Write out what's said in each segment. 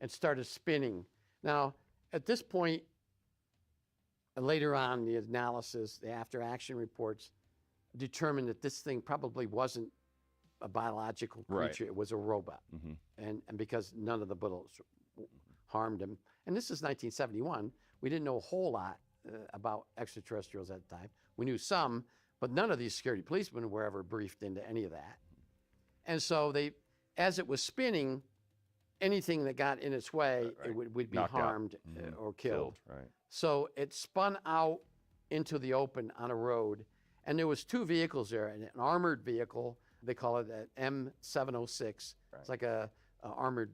and started spinning. Now, at this point, later on, the analysis, the after-action reports determined that this thing probably wasn't a biological creature. It was a robot. And because none of the bullets harmed him. And this is 1971. We didn't know a whole lot about extraterrestrials at the time. We knew some, but none of these security policemen were ever briefed into any of that. And so they, as it was spinning, anything that got in its way, it would be Knocked harmed or killed. So it spun out into the open on a road, and there was two vehicles there, an armored vehicle, they call it an M706. It's like a armored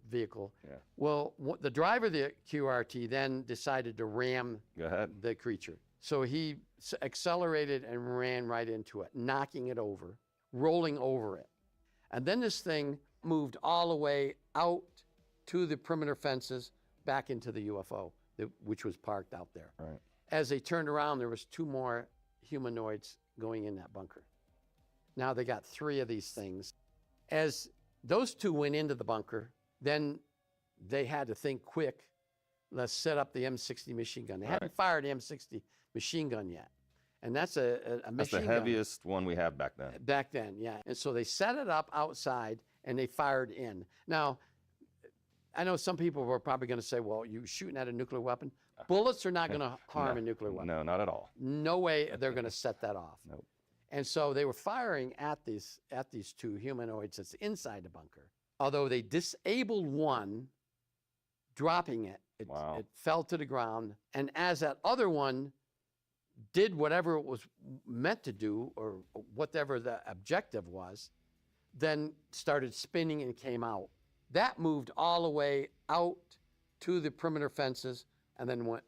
vehicle. Well, the driver of the QRT then decided to ram the creature. So he accelerated and ran right into it, knocking it over, rolling over it. And then this thing moved all the way out to the perimeter fences back into the UFO, which was parked out there. As they turned around, there was two more humanoids going in that bunker. Now they got three of these things. As those two went into the bunker, then they had to think quick. Let's set up the M60 machine gun. They hadn't fired the M60 machine gun yet. And that's a machine gun. That's the heaviest one we have back then. Back then, yeah. And so they set it up outside and they fired in. Now, I know some people were probably going to say, well, you're shooting at a nuclear weapon. Bullets are not going to harm a nuclear weapon. No, not at all. No way they're going to set that off. Nope. And so they were firing at these two humanoids that's inside the bunker. Although they disabled one, dropping it, it fell to the ground. And as that other one did whatever it was meant to do, or whatever the objective was, then started spinning and came out. That moved all the way out to the perimeter fences and then went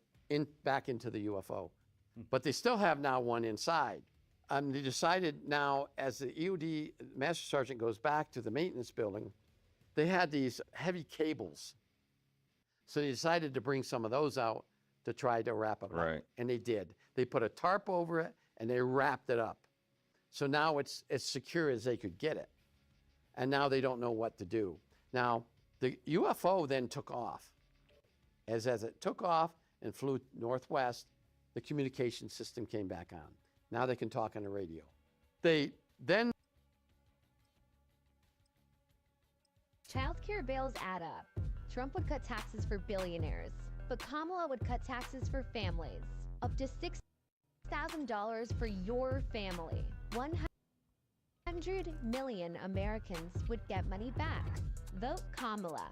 back into the UFO. But they still have now one inside. They decided now, as the EOD Master Sergeant goes back to the maintenance building, they had these heavy cables. So they decided to bring some of those out to try to wrap it up. And they did. They put a tarp over it and they wrapped it up. So now it's as secure as they could get it. And now they don't know what to do. Now, the UFO then took off. As it took off and flew northwest, the communication system came back on. Now they can talk on the radio. They then... Childcare bills add up. Trump would cut taxes for billionaires, but Kamala would cut taxes for families. Up to $6,000 for your family. 100 million Americans would get money back. Vote Kamala.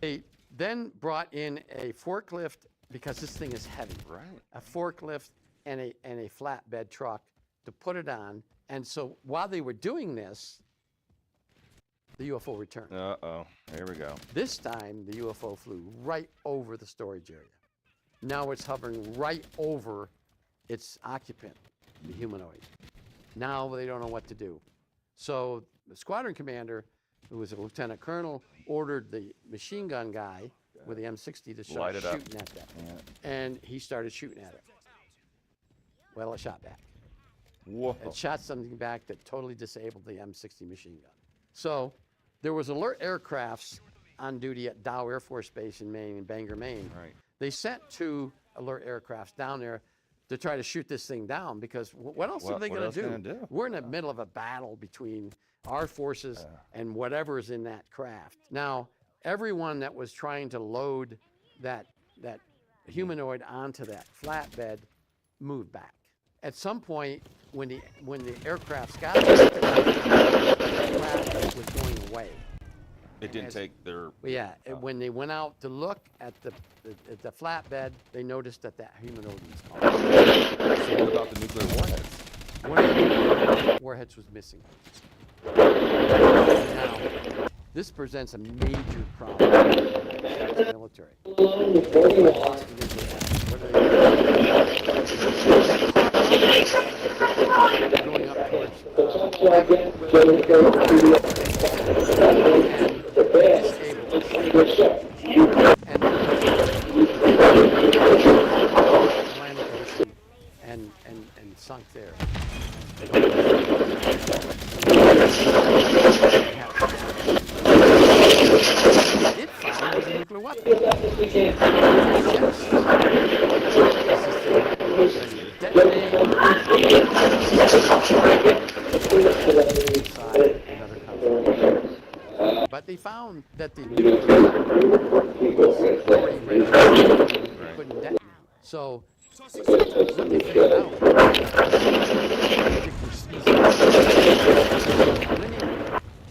They then brought in a forklift, because this thing is heavy. A forklift and a flatbed truck to put it on. And so while they were doing this, the UFO returned. Uh-oh, here we go. This time, the UFO flew right over the storage area. Now it's hovering right over its occupant, the humanoid. Now they don't know what to do. So the squadron commander, who was a lieutenant colonel, ordered the machine gun guy with the M60 to start shooting at that. And he started shooting at it. Well, it shot back. Whoa. It shot something back that totally disabled the M60 machine gun. So there was alert aircrafts on duty at Dow Air Force Base in Maine, in Bangor, Maine. They sent two alert aircrafts down there to try to shoot this thing down, because what else are they going to do? We're in the middle of a battle between our forces and whatever's in that craft. Now, everyone that was trying to load that humanoid onto that flatbed moved back. At some point, when the aircrafts got there, the aircraft was going away. It didn't take their... Yeah, when they went out to look at the flatbed, they noticed that humanoid was gone. So what about the nuclear warheads? One of the nuclear warheads was missing. Now, this presents a major problem for the military. Going up towards sunk there. It found was a nuclear weapon. But they found that the nuclear weapon was already ready, couldn't detonate. So what they figured out,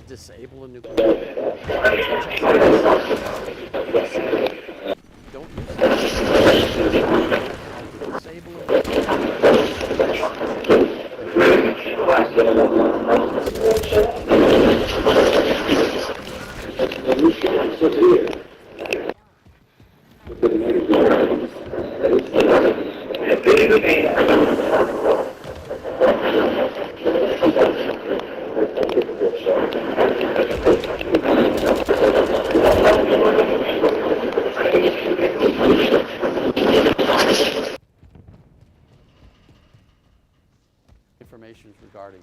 disable a nuclear weapon. Don't use it. Disable it. Information regarding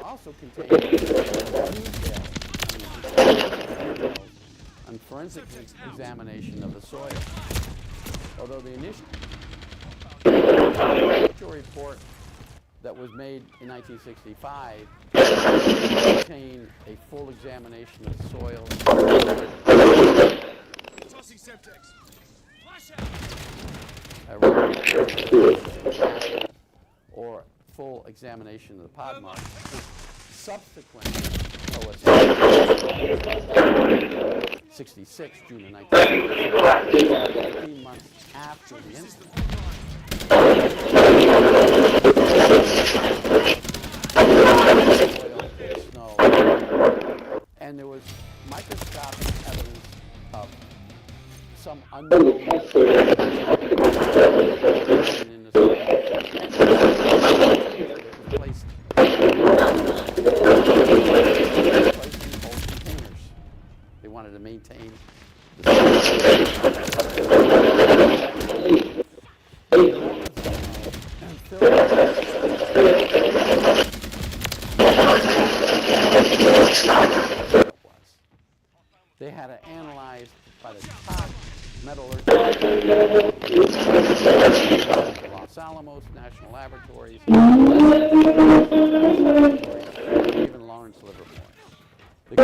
also contains on forensic examination of the soil. Although the initial report that was made in 1965 contained a full examination of the soil. Or full examination of the pod mark. Subsequent OSA 66, June of 1966, 15 months after the incident. Snow, and there was microscopic evidence of some unknown in the soil. Placed in old containers. They wanted to maintain the They had it analyzed by the top metallurgists, Los Alamos National Laboratories, even Lawrence Livermore. The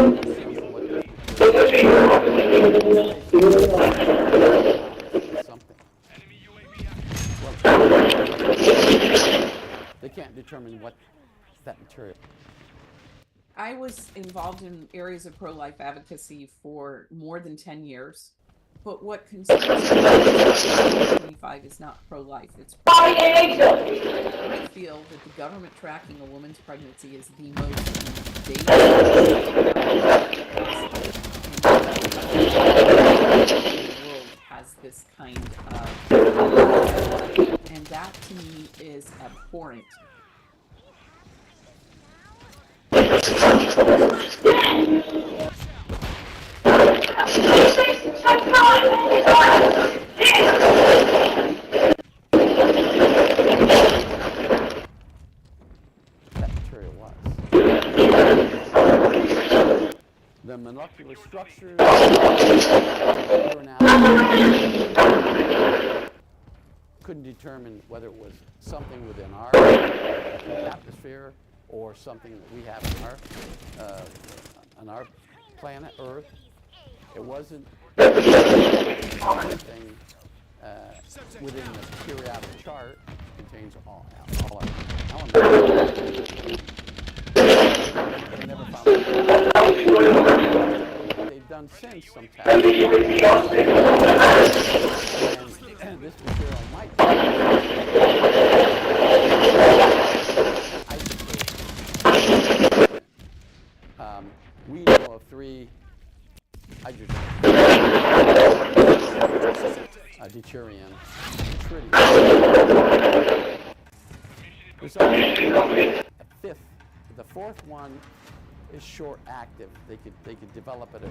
something. They can't determine what that material. I was involved in areas of pro-life advocacy for more than 10 years. But what concerns me 25 is not pro-life, it's pro-life. I feel that the government tracking a woman's pregnancy is the most dangerous world has this kind of, and that to me is abhorrent. That material was. The molecular structures couldn't determine whether it was something within our atmosphere or something that we have on our planet Earth. It wasn't anything within the periodic chart. It contains all our elements. They never found what they've done since some time. And this material might be we know of 3 hydrogen, deuterium, tritium. There's also a 5th, the 4th one is short active. They could develop it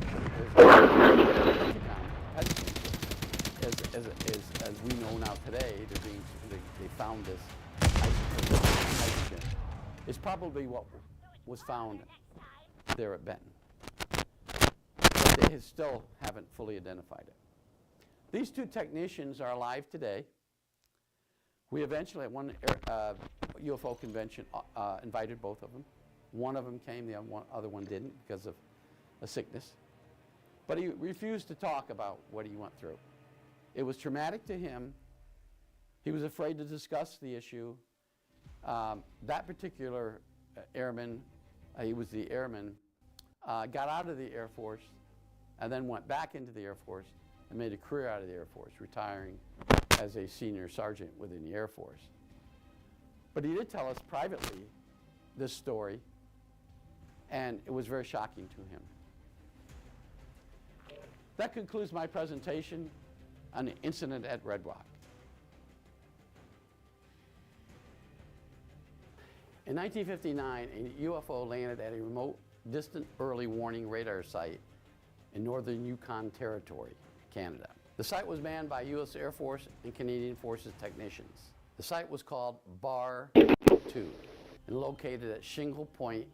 as we know now today. They found this hydrogen. It's probably what was found there at Benton. But they still haven't fully identified it. These two technicians are alive today. We eventually, at one UFO convention, invited both of them. One of them came, the other one didn't because of a sickness. But he refused to talk about what he went through. It was traumatic to him. He was afraid to discuss the issue. That particular airman, he was the airman, got out of the Air Force and then went back into the Air Force and made a career out of the Air Force, retiring as a senior sergeant within the Air Force. But he did tell us privately this story, and it was very shocking to him. That concludes my presentation on the incident at Red Rock. In 1959, a UFO landed at a remote, distant early warning radar site in northern Yukon Territory, Canada. The site was manned by U.S. Air Force and Canadian Forces technicians. The site was called BO4 and located at Shingle Point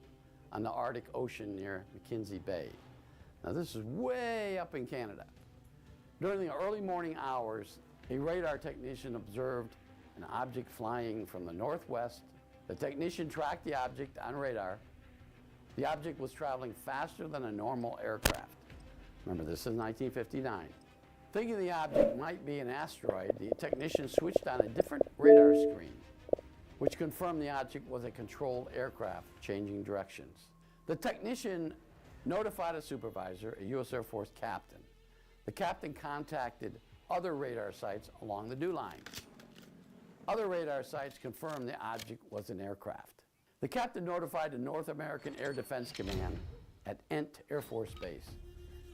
on the Arctic Ocean near McKenzie Bay. Now this is way up in Canada. During the early morning hours, a radar technician observed an object flying from the northwest. The technician tracked the object on radar. The object was traveling faster than a normal aircraft. Remember, this is 1959. Thinking the object might be an asteroid, the technician switched on a different radar screen, which confirmed the object was a controlled aircraft changing directions. The technician notified a supervisor, a U.S. Air Force captain. The captain contacted other radar sites along the dew line. Other radar sites confirmed the object was an aircraft. The captain notified the North American Air Defense Command at Ent Air Force Base,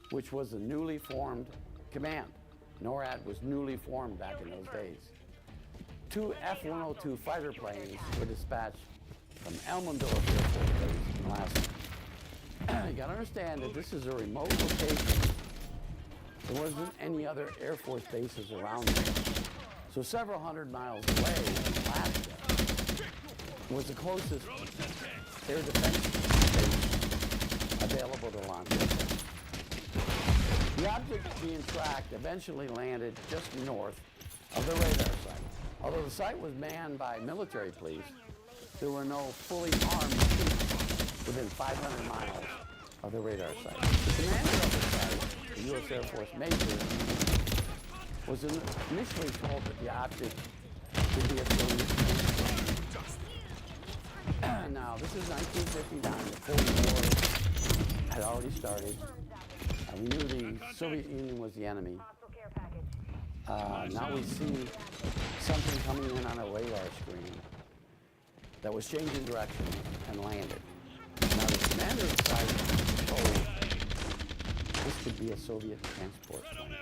which was a newly formed command. NORAD was newly formed back in those days. 2 F-102 fighter planes were dispatched from Elmendorf Air Force Base in Alaska. You gotta understand that this is a remote location. There wasn't any other Air Force bases around there. So several hundred miles away in Alaska was the closest air defense base available to launch missiles. The object being tracked eventually landed just north of the radar site. Although the site was manned by military police, there were no fully armed troops within 500 miles of the radar site. The commander of the site, the U.S. Air Force major, was initially told that the object could be a Soviet transport. Now, this is 1959. The Cold War had already started. We knew the Soviet Union was the enemy. Now we see something coming in on a radar screen that was changing direction and landed. Now the commander of the site was told this could be a Soviet transport plane.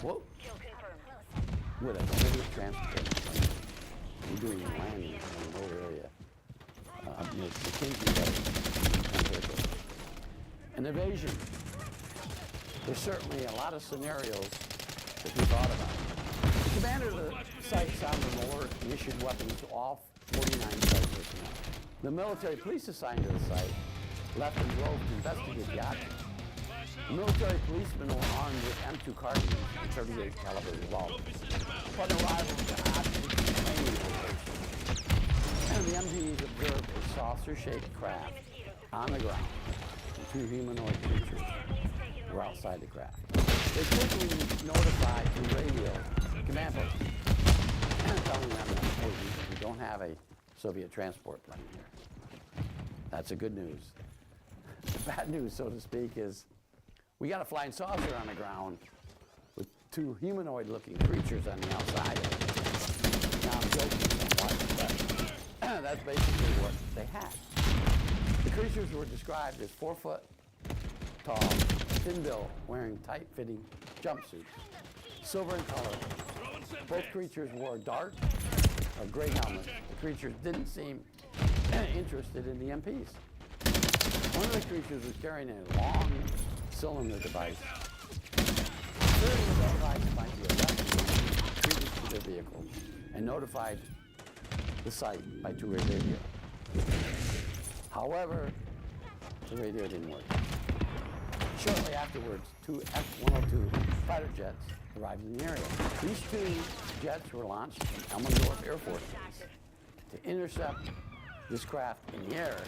Whoa! With a Soviet transport plane. We're doing a landing in a remote area. Near McKenzie Bay. An invasion. There's certainly a lot of scenarios that we thought about. The commander of the site sounded an alert and issued weapons to all 49 site personnel. The military police assigned to the site left and drove to investigate the object. The military policemen were armed with M2 carbines and 38 caliber revolvers. Upon arrival at the object's landing location, the MPs observed a saucer-shaped craft on the ground. 2 humanoid creatures were outside the craft. They quickly notified through radio command post, telling them that, hey, we don't have a Soviet transport plane here. That's a good news. The bad news, so to speak, is we got a flying saucer on the ground with 2 humanoid-looking creatures on the outside. Now I'm joking somewhat, but that's basically what they had. The creatures were described as 4 foot tall, thin-built, wearing tight-fitting jumpsuits, silver in color. Both creatures wore dark or gray helmets. The creatures didn't seem interested in the MPs. One of the creatures was carrying a long cylinder device. Clearly the device might be a weapon treated to their vehicle and notified the site by two-way radio. However, the radio didn't work. Shortly afterwards, two F-102 fighter jets arrived in the area. These two jets were launched from Elmendorf Air Force Base to intercept this craft in the air.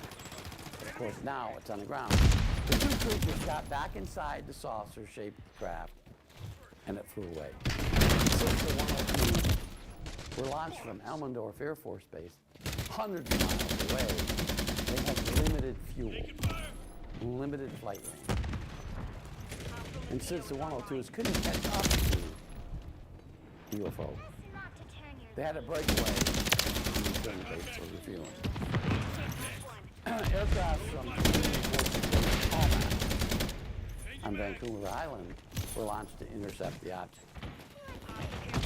Of course, now it's on the ground. The two creatures got back inside the saucer-shaped craft, and it flew away. Since the 102 were launched from Elmendorf Air Force Base, hundreds of miles away, they had limited fuel, limited flight range. And since the 102s couldn't catch up to the UFO, they had to break away and return to base for refueling. Aircraft from Camos on Vancouver Island were launched to intercept the object.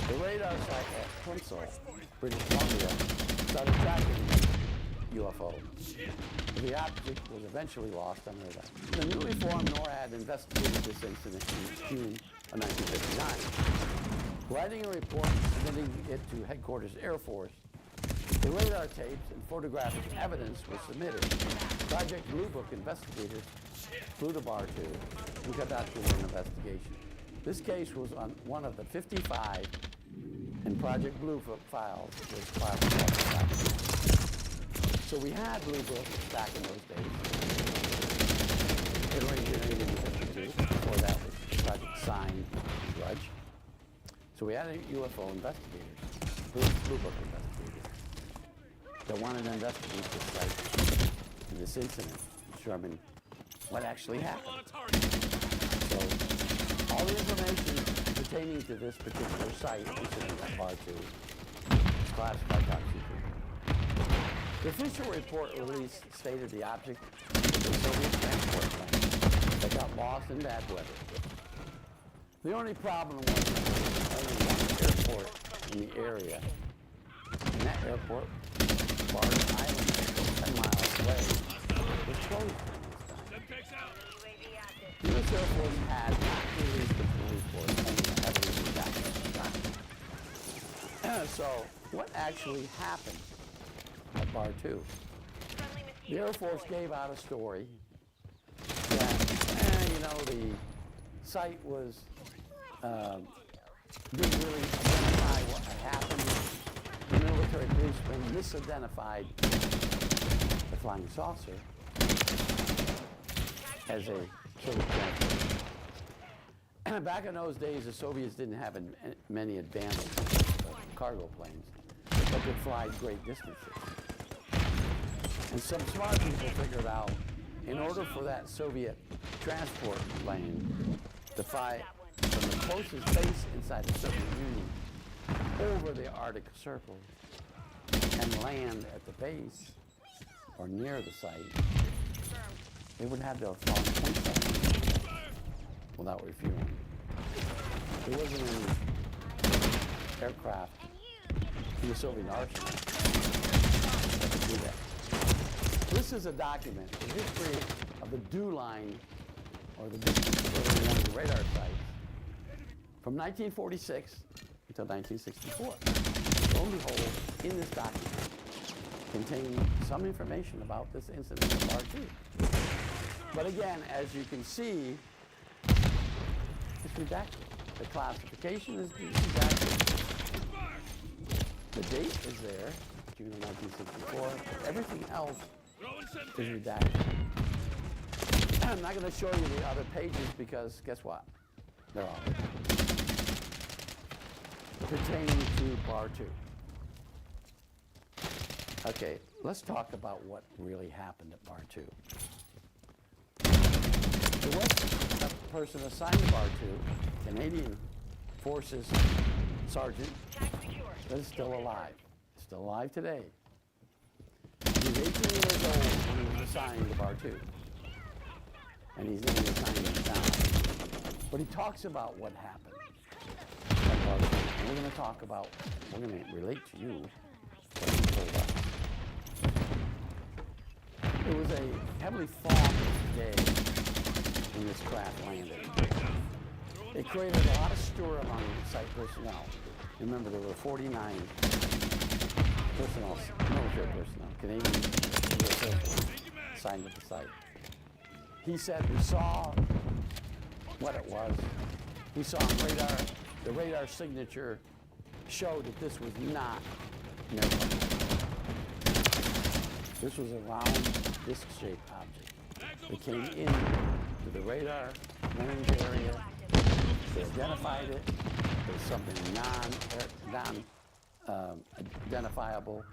The radar site at Princeton, British Columbia, started tracking the UFO. The object was eventually lost on radar. The newly formed NORAD investigated this incident in June of 1959. Writing a report and submitting it to Headquarters Air Force, the radar tapes and photographic evidence were submitted. Project Blue Book investigators flew to Bar 2 and conducted an investigation. This case was on one of the 55 in Project Blue Book files was classified. So we had Blue Book back in those days. It originated in 1952. Before that was Project Sign Grudge. So we had a UFO investigators, Blue Book investigators, that wanted to investigate this site and this incident, determine what actually happened. So all the information pertaining to this particular site, incident at Bar 2, is classified top secret. The official report released stated the object was a Soviet transport plane that got lost in bad weather. The only problem was there was only one airport in the area, and that airport, Bar Island, 10 miles away, was closed during this time. The U.S. Air Force had not released the police force, only heavily redacted. So, what actually happened at Bar 2? The Air Force gave out a story that, the site was didn't really identify what had happened. The military policemen misidentified the flying saucer as a Soviet transport. Back in those days, the Soviets didn't have many advances of cargo planes that could fly great distances. And some smart people figured out, in order for that Soviet transport plane to fly from the closest base inside the Soviet Union over the Arctic Circle and land at the base or near the site, they would have to fly 20 seconds without refueling. There wasn't any aircraft in the Soviet arsenal that could do that. This is a document, the history of the dew line, or the distance between one of the radar sites, from 1946 until 1964. Lo and behold, in this document, containing some information about this incident of Bar 2. But again, as you can see, it's redacted. The classification is redacted. The date is there, June of 1964. Everything else is redacted. I'm not going to show you the other pages because guess what? They're all pertaining to Bar 2. Okay, let's talk about what really happened at Bar 2. There was a person assigned to Bar 2, Canadian Forces Sergeant, that is still alive. Still alive today. He was 18 years old when he was assigned to Bar 2. And he's in the assignment now. But he talks about what happened at Bar 2. And we're going to talk about, we're going to relate to you what he told us. It was a heavily fog day when this craft landed. It created a lot of stir among site personnel. Remember, there were 49 personnel, military personnel, Canadian US Air Force, assigned to the site. He said, we saw what it was. We saw on radar, the radar signature showed that this was not an airplane. This was a round, disc-shaped object. They came in to the radar range area. They identified it. There was something non-identifiable,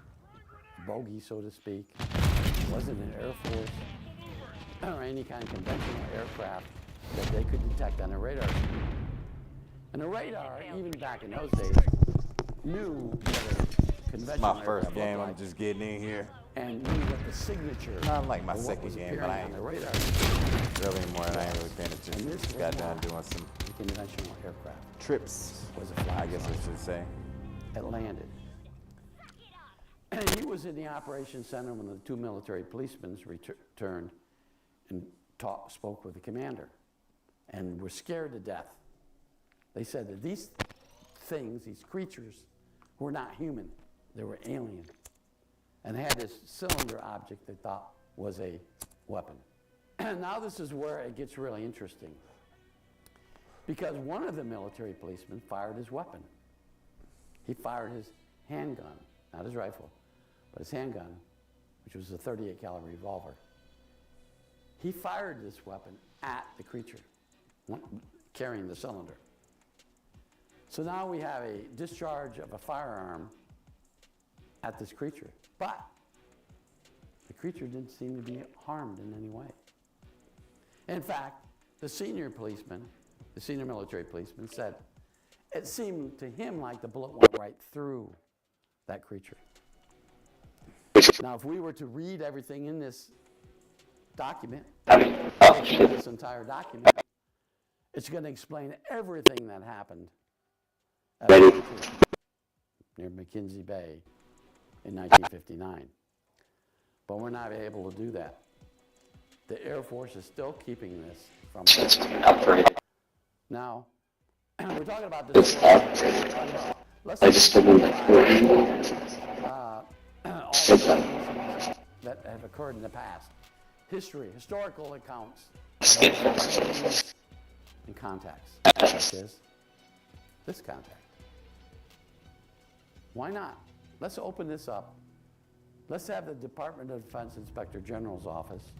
bogey, so to speak. It wasn't an Air Force or any kind of conventional aircraft that they could detect on a radar screen. And the radar, even back in those days, knew what a conventional My first aircraft game, looked I'm like, just getting in here. and knew what the signature Not like my of what second was game, appearing but I on ain't the radar really anymore, and I ain't really paying And attention. this Just was got done not doing some a conventional aircraft. trips, Was a fly I guess I should say. It landed. And he was in the operations center when the two military policemen returned and spoke with the commander and were scared to death. They said that these things, these creatures, were not human. They were alien and had this cylinder object they thought was a weapon. And now this is where it gets really interesting, because one of the military policemen fired his weapon. He fired his handgun, not his rifle, but his handgun, which was a .38 caliber revolver. He fired this weapon at the creature, carrying the cylinder. So now we have a discharge of a firearm at this creature, but the creature didn't seem to be harmed in any way. In fact, the senior military policeman said it seemed to him like the bullet went right through that creature. Now, if we were to read everything in this document, this entire document, it's going to explain everything that happened at BO4 near McKinsey Bay in 1959. But we're not able to do that. The Air Force is still keeping this from us. Now, we're talking about this. Let's all the things that have occurred in the past. Historical accounts, and contacts, such as this contact. Why not? Let's open this up. Let's have the Department of Defense Inspector General's office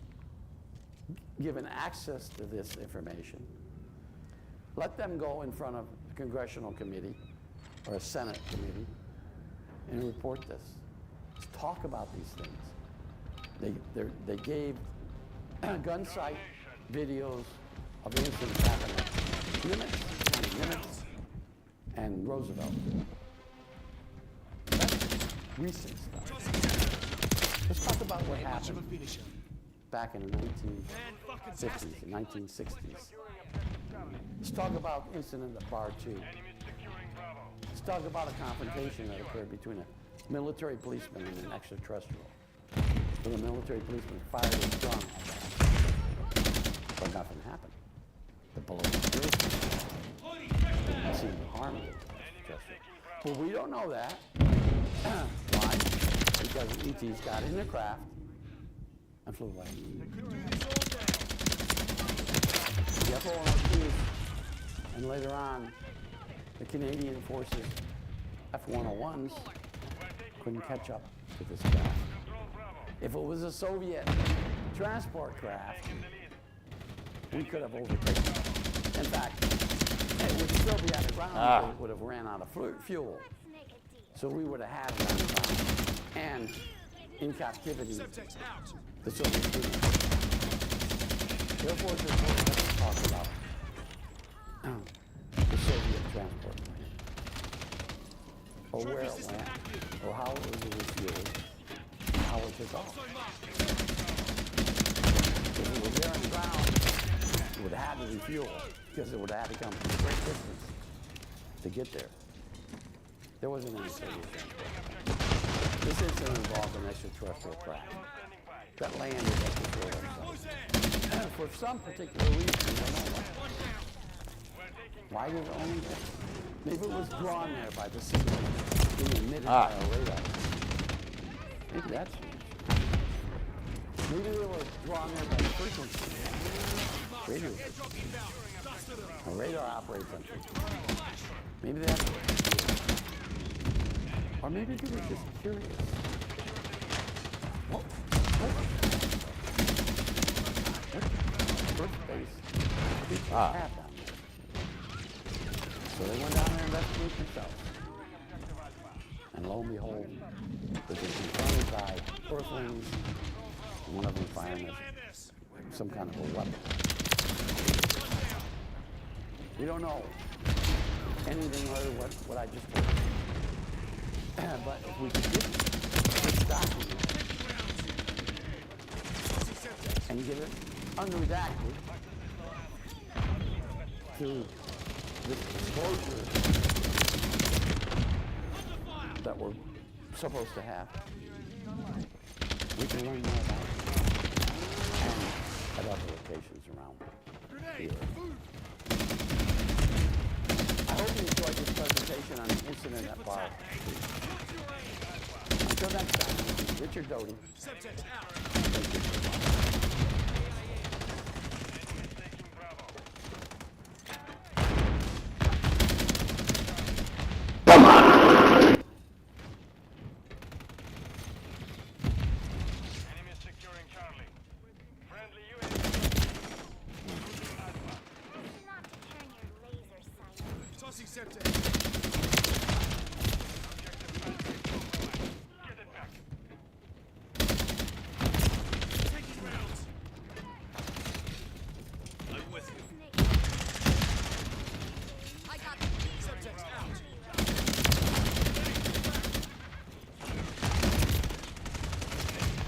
given access to this information. Let them go in front of a congressional committee or a Senate committee and report this. Let's talk about these things. They gave gun sight videos of incidents happening at Nimitz and Roosevelt. That's recent stuff. Let's talk about what happened back in the 1950s and 1960s. Let's talk about incident at Bar 2. Let's talk about a confrontation that occurred between a military policeman and an extraterrestrial. So the military policeman fired his gun, but nothing happened. The bullet was through. Didn't seem to harm the extraterrestrial. But we don't know that. Why? Because ETs got in the craft and flew away. The F-102s, and later on, the Canadian Forces F-101s couldn't catch up to this craft. If it was a Soviet transport craft, we could have overtaken it. In fact, it would still be on the ground because it would have ran out of fuel. So we would have had it on the ground. And in captivity, the Soviet Union. The Air Force report doesn't talk about the Soviet transport plane, or where it went, or how it was refueled, and how it took off. If it was there on the ground, it would have had to refuel, because it would have had to come from a great distance to get there. There wasn't any Soviet transport. This incident involved an extraterrestrial craft. that landed at this radar site. For some particular reason, I don't know why did it only there? Maybe it was drawn there by the signal being emitted by a radar. Maybe that's it. Maybe they were drawn there by the frequency. Radio. A radar operates on frequency. Maybe that's it. Or maybe they were just curious. What? First base. Down there. So they went down there and investigated themselves. And lo and behold, they've been confronted by Earthlings, and one of them firing some kind of a weapon. We don't know anything other than what I just told you. But if we could get this document and get it unredacted to this disclosure that we're supposed to have, we can learn more about it and at other locations around here. I hope you enjoyed this presentation on the incident at Bar. Until next time, Richard Doty.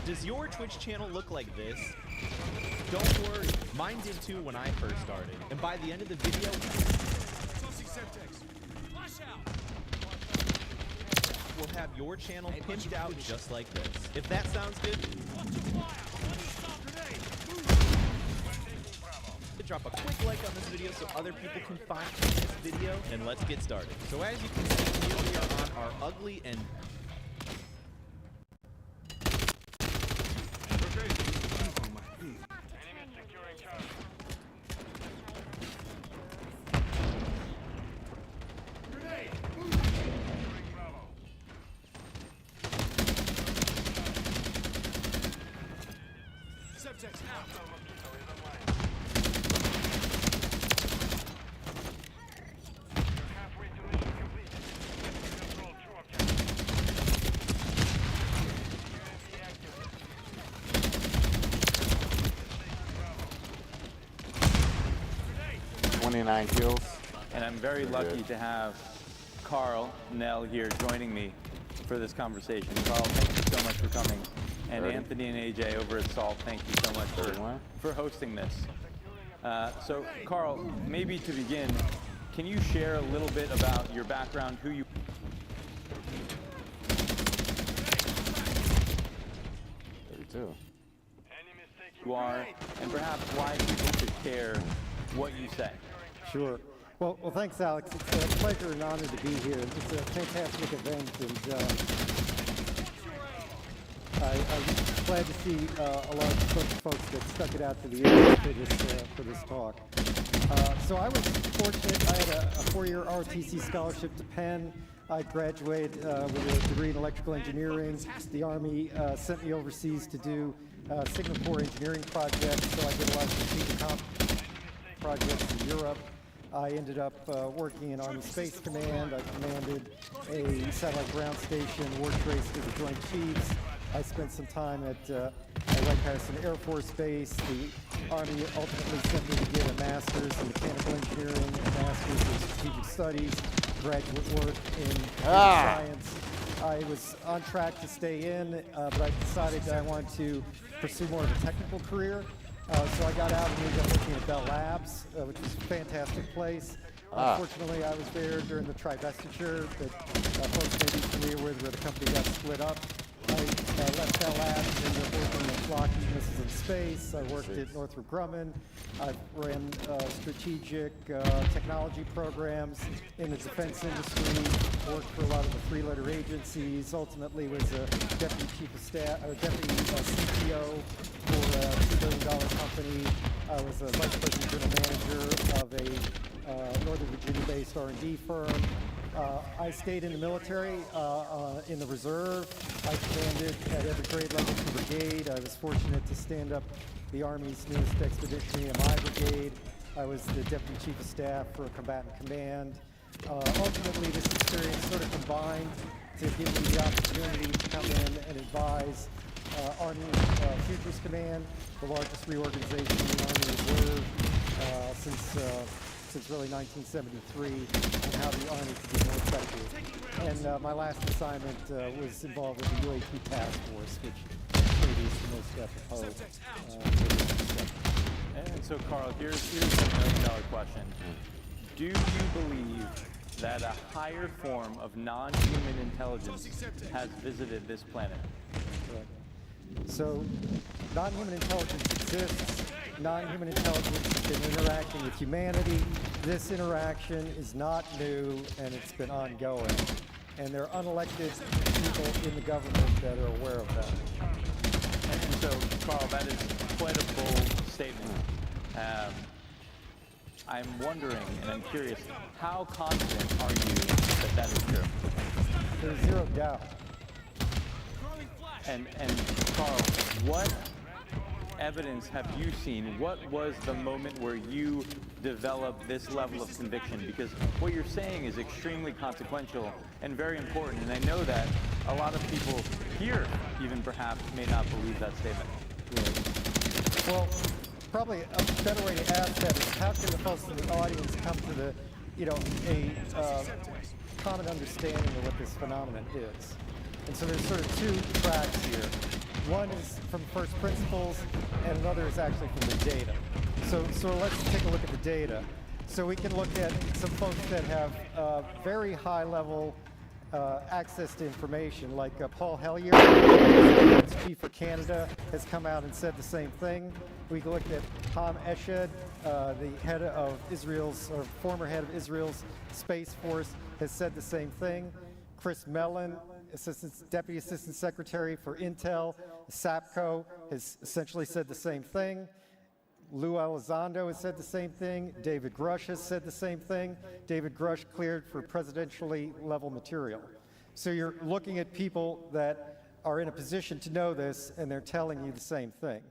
Does your Twitch channel look like this? Don't worry, mine did too when I first started. And by the end of the video, we'll have your channel pimped out just like this. If that sounds good, drop a quick like on this video so other people can find this video, and let's get started. So as you can see here, we are on our ugly and kills. And I'm very lucky to have Carl Nell here joining me for this conversation. Carl, thank you so much for coming. And Anthony and AJ over at Salt, thank you so much for hosting this. So Carl, maybe to begin, can you share a little bit about your background, who you are, and perhaps why people should care what you say? Sure. Well, thanks, Alex. It's a pleasure and honor to be here. It's a fantastic event, and I'm glad to see a large bunch of folks that stuck it out to the end for this talk. So I was fortunate. I had a 4-year ROTC scholarship to Penn. I graduated with a degree in electrical engineering. The Army sent me overseas to do signal corps engineering projects, so I did a lot of strategic projects in Europe. I ended up working in Army Space Command. I commanded a satellite ground station, war trace to the Joint Chiefs. I spent some time at Wright Patterson Air Force Base. The Army ultimately sent me to get a master's in mechanical engineering, a master's in strategic studies, graduate work in science. I was on track to stay in, but I decided that I wanted to pursue more of a technical career. So I got out and ended up working at Bell Labs, which was a fantastic place. Unfortunately, I was there during the trivestiture that folks may be familiar with, where the company got split up. I left Bell Labs and we're working with Lockheed Missiles in Space. I worked at Northrop Grumman. I ran strategic technology programs in the defense industry, worked for a lot of the three-letter agencies, ultimately was a deputy chief of staff, or deputy CTO for a $2 billion company. I was a vice president general manager of a Northern Virginia-based R&D firm. I stayed in the military, in the reserve. I commanded at every grade level of the brigade. I was fortunate to stand up the Army's newest expeditionary MI brigade. I was the deputy chief of staff for a combatant command. Ultimately, this experience sort of combined to give me the opportunity to come in and advise Army Futures Command, the largest reorganization in the Army Reserve since really 1973, and how the Army could be more effective. And my last assignment was involved with the UAP task force, which maybe is the most apropos. And so, Carl, here's a million-dollar question. Do you believe that a higher form of non-human intelligence has visited this planet? Correct. So, non-human intelligence exists. Non-human intelligence has been interacting with humanity. This interaction is not new, and it's been ongoing. And there are unelected people in the government that are aware of that. And so, Carl, that is quite a bold statement. I'm wondering, and I'm curious, how confident are you that that is true? There's zero doubt. And Carl, what evidence have you seen? What was the moment where you developed this level of conviction? Because what you're saying is extremely consequential and very important. And I know that a lot of people here, even perhaps, may not believe that statement. Yeah. Well, probably a better way to ask that is how can the folks in the audience come to the, a common understanding of what this phenomenon is? And so there's sort of two tracks here. One is from first principles, and another is actually from the data. So let's take a look at the data. So we can look at some folks that have very high level access to information, like Paul Hellyer, the chief for Canada, has come out and said the same thing. We can look at Tom Eshed, the head of Israel's, or former head of Israel's Space Force, has said the same thing. Chris Mellon, Deputy Assistant Secretary for Intel, SAPCO, has essentially said the same thing. Lou Elizondo has said the same thing. David Grush has said the same thing. David Grush cleared for presidentially level material. So you're looking at people that are in a position to know this, and they're telling you the same thing.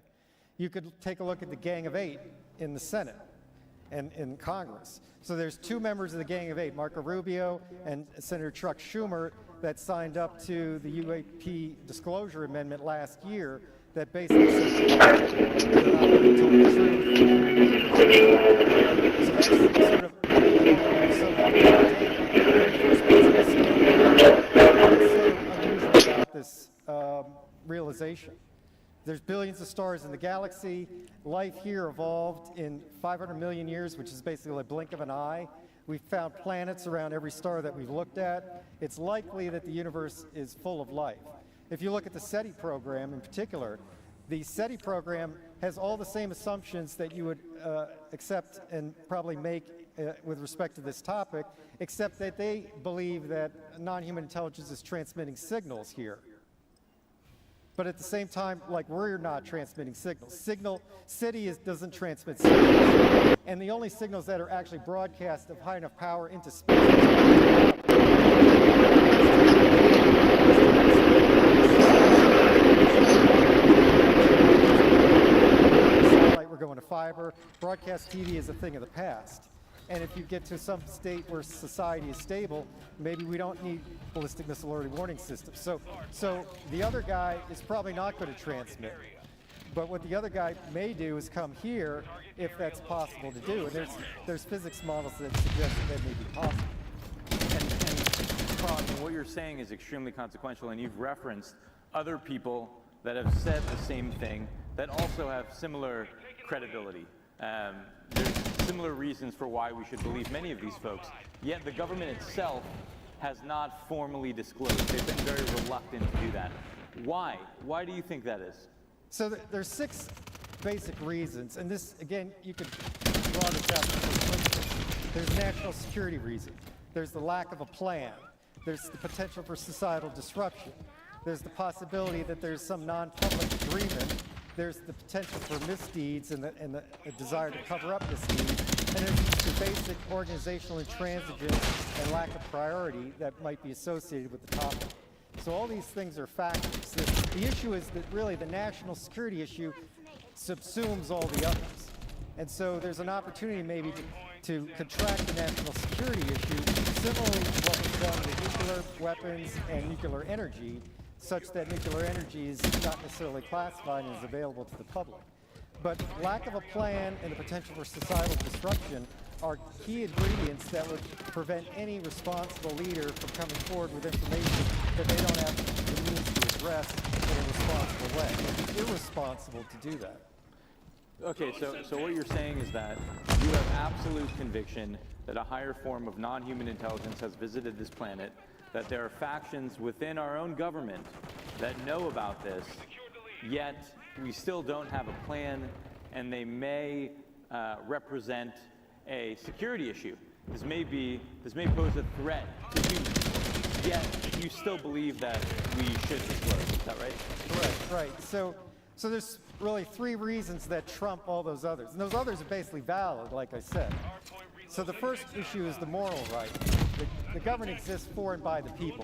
You could take a look at the Gang of Eight in the Senate and in Congress. So there's two members of the Gang of Eight, Marco Rubio and Senator Chuck Schumer, that signed up to the UAP disclosure amendment last year that basically said they're not going to tell the truth. So that's sort of unusual about this realization. There's billions of stars in the galaxy. Life here evolved in 500 million years, which is basically a blink of an eye. We've found planets around every star that we've looked at. It's likely that the universe is full of life. If you look at the SETI program in particular, the SETI program has all the same assumptions that you would accept and probably make with respect to this topic, except that they believe that non-human intelligence is transmitting signals here. But at the same time, like, we're not transmitting signals. SETI doesn't transmit signals. And the only signals that are actually broadcast of high enough power into space satellite, we're going to fiber. Broadcast TV is a thing of the past. And if you get to some state where society is stable, maybe we don't need ballistic missile early warning systems. So the other guy is probably not going to transmit. But what the other guy may do is come here if that's possible to do. And there's physics models that suggest that may be possible. And Carl, what you're saying is extremely consequential, and you've referenced other people that have said the same thing that also have similar credibility. There's similar reasons for why we should believe many of these folks, yet the government itself has not formally disclosed. They've been very reluctant to do that. Why? Why do you think that is? So there's 6 basic reasons, and this, again, you could draw this out. For instance, there's national security reason. There's the lack of a plan. There's the potential for societal disruption. There's the possibility that there's some non-public agreement. There's the potential for misdeeds and the desire to cover up misdeeds. And there's the basic organizational intransigence and lack of priority that might be associated with the topic. So all these things are factors. The issue is that really the national security issue subsumes all the others. And so there's an opportunity maybe to contract the national security issue, similarly to what was done with nuclear weapons and nuclear energy, such that nuclear energy is not necessarily classified and is available to the public. But lack of a plan and the potential for societal disruption are key ingredients that would prevent any responsible leader from coming forward with information that they don't have the means to address in a responsible way. It would be irresponsible to do that. Okay, so what you're saying is that you have absolute conviction that a higher form of non-human intelligence has visited this planet, that there are factions within our own government that know about this, yet we still don't have a plan, and they may represent a security issue. This may pose a threat to humans, yet you still believe that we should disclose. Is that right? Right. So there's really 3 reasons that trump all those others. And those others are basically valid, like I said. So the first issue is the moral right. The government exists for and by the people.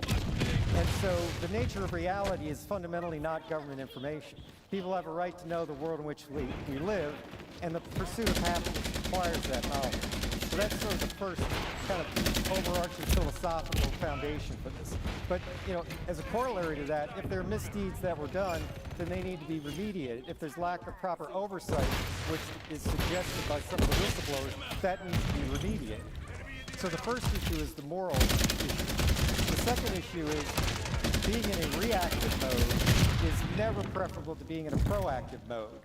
And so the nature of reality is fundamentally not government information. People have a right to know the world in which we live, and the pursuit of happiness requires that knowledge. So that's sort of the first kind of overarching philosophical foundation for this. But, you know, as a corollary to that, if there are misdeeds that were done, then they need to be remediated. If there's lack of proper oversight, which is suggested by some of the whistleblowers, that needs to be remediated. So the first issue is the moral issue. The second issue is being in a reactive mode is never preferable to being in a proactive mode.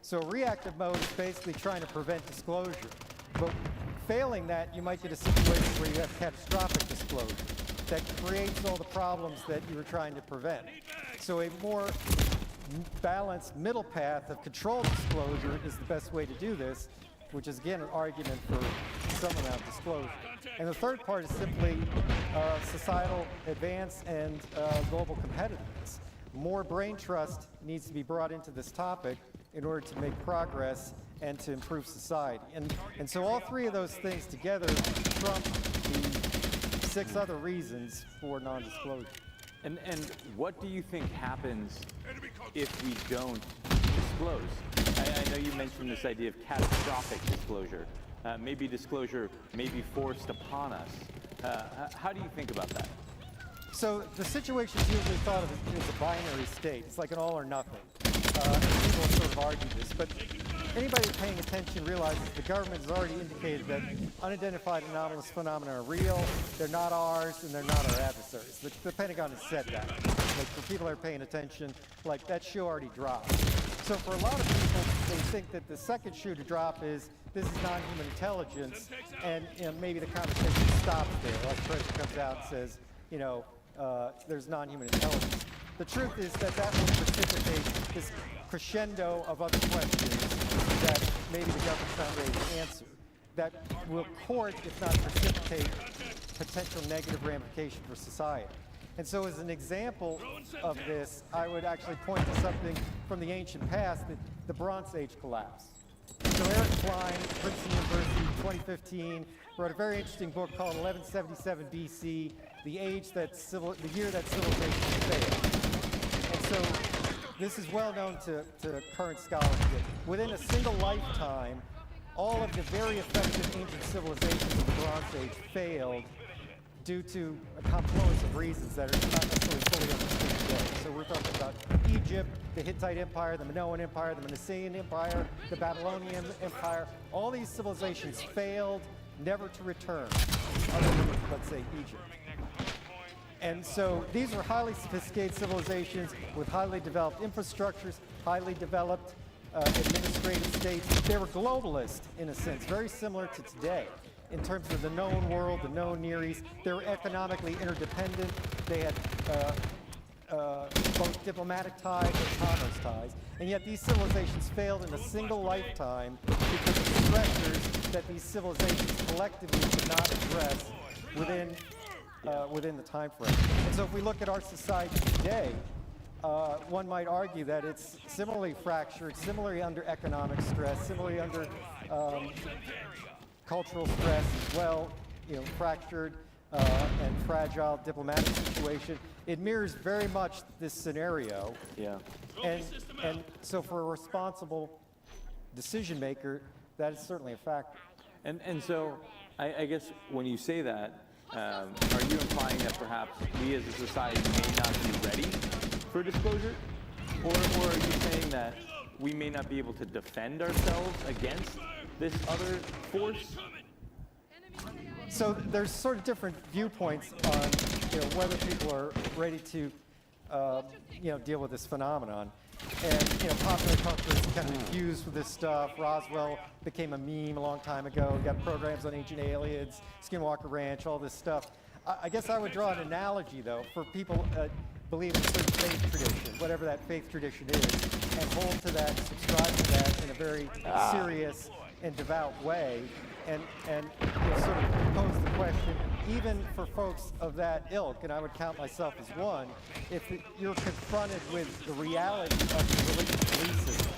So reactive mode is basically trying to prevent disclosure. But failing that, you might get a situation where you have catastrophic disclosure that creates all the problems that you were trying to prevent. So a more balanced middle path of controlled disclosure is the best way to do this, which is again an argument for some amount of disclosure. And the third part is simply societal advance and global competitiveness. More brain trust needs to be brought into this topic in order to make progress and to improve society. And so all 3 of those things together trump the 6 other reasons for non-disclosure. And what do you think happens if we don't disclose? I know you mentioned this idea of catastrophic disclosure. Maybe disclosure may be forced upon us. How do you think about that? So the situation is usually thought of as a binary state. It's like an all or nothing. People sort of argue this, but anybody paying attention realizes the government has already indicated that unidentified anomalous phenomena are real, they're not ours, and they're not our adversaries. The Pentagon has said that. Like, for people that are paying attention, like, that shoe already dropped. So for a lot of people, they think that the second shoe to drop is this is non-human intelligence, and maybe the conversation stops there. Like the president comes out and says, you know, there's non-human intelligence. The truth is that will precipitate this crescendo of other questions that maybe the government's not ready to answer, that will court, if not precipitate, potential negative ramification for society. And so as an example of this, I would actually point to something from the ancient past, the Bronze Age collapse. So Eric Klein, Princeton University, 2015, wrote a very interesting book called 1177 BC, the year that civilization failed. And so this is well known to current scholars. Within a single lifetime, all of the very effective ancient civilizations of the Bronze Age failed due to a confluence of reasons that are not necessarily fully understood today. So we're talking about Egypt, the Hittite Empire, the Minoan Empire, the Manasseh Empire, the Babylonian Empire. All these civilizations failed, never to return, other than, let's say, Egypt. And so these are highly sophisticated civilizations with highly developed infrastructures, highly developed administrative states. They were globalist, in a sense, very similar to today. In terms of the known world, the known Near East, they were economically interdependent. They had both diplomatic ties and commerce ties. And yet these civilizations failed in a single lifetime because of the pressures that these civilizations collectively could not address within the time frame. And so if we look at our society today, one might argue that it's similarly fractured, similarly under economic stress, similarly under cultural stress as well, fractured and fragile diplomatic situation. It mirrors very much this scenario. Yeah. And so for a responsible decision maker, that is certainly a factor. And so I guess when you say that, are you implying that perhaps we as a society may not be ready for disclosure? Or are you saying that we may not be able to defend ourselves against this other force? So there's sort of different viewpoints on whether people are ready to deal with this phenomenon. And popular culture is kind of infused with this stuff. Roswell became a meme a long time ago. We got programs on Ancient Aliens, Skinwalker Ranch, all this stuff. I guess I would draw an analogy though for people believe in a certain faith tradition, whatever that faith tradition is, and hold to that, subscribe to that in a very serious and devout way, and sort of pose the question, even for folks of that ilk, and I would count myself as one, if you're confronted with the reality of the religious belief system,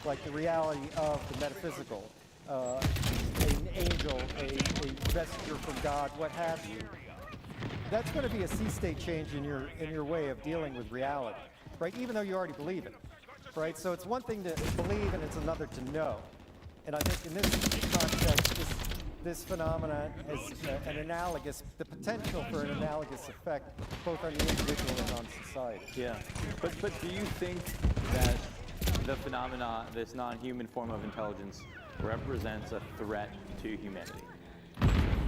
like the reality of the metaphysical, an angel, a messenger from God, what have you, that's going to be a sea state change in your way of dealing with reality, right? Even though you already believe it, right? So it's one thing to believe and it's another to know. And I think in this context, this phenomenon has the potential for an analogous effect both on the individual and on society. Yeah, but do you think that the phenomenon, this non-human form of intelligence, represents a threat to humanity?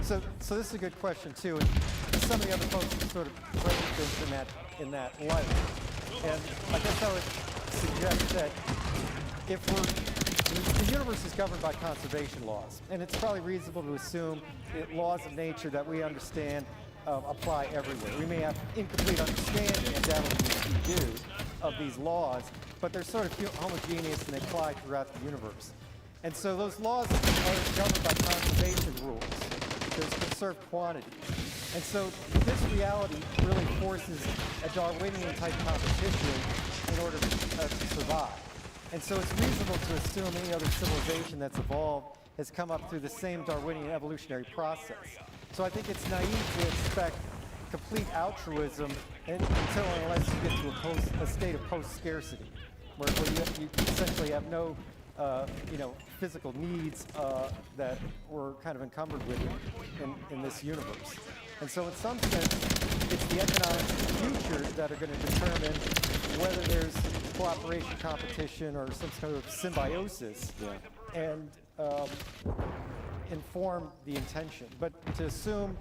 So this is a good question too, and some of the other folks have sort of framed things in that light. And I guess I would suggest that the universe is governed by conservation laws, and it's probably reasonable to assume that laws of nature that we understand apply everywhere. We may have incomplete understanding, and that we do, of these laws, but they're sort of homogeneous and they apply throughout the universe. And so those laws are governed by conservation rules. There's conserved quantity. And so this reality really forces a Darwinian type competition in order to survive. And so it's reasonable to assume any other civilization that's evolved has come up through the same Darwinian evolutionary process. So I think it's naive to expect complete altruism until and unless you get to a state of post-scarcity, where you essentially have no physical needs that we're kind of encumbered with in this universe. And so in some sense, it's the economics of the future that are going to determine whether there's cooperation, competition, or some sort of symbiosis, and inform the intention. But to assume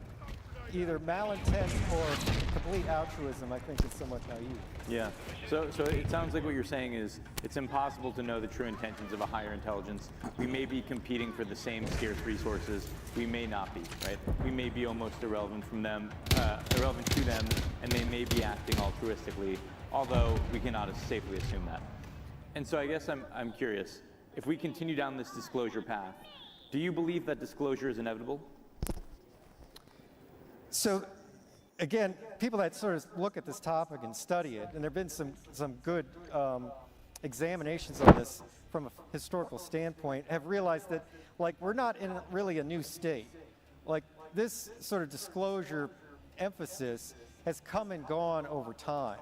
either malintent or complete altruism, I think is somewhat naive. Yeah. So it sounds like what you're saying is it's impossible to know the true intentions of a higher intelligence. We may be competing for the same scarce resources. We may not be, right? We may be almost irrelevant to them, and they may be acting altruistically, although we cannot safely assume that. And so I guess I'm curious, if we continue down this disclosure path, do you believe that disclosure is inevitable? So, again, people that sort of look at this topic and study it, and there have been some good examinations on this from a historical standpoint, have realized that, like, we're not in really a new state. Like, this sort of disclosure emphasis has come and gone over time.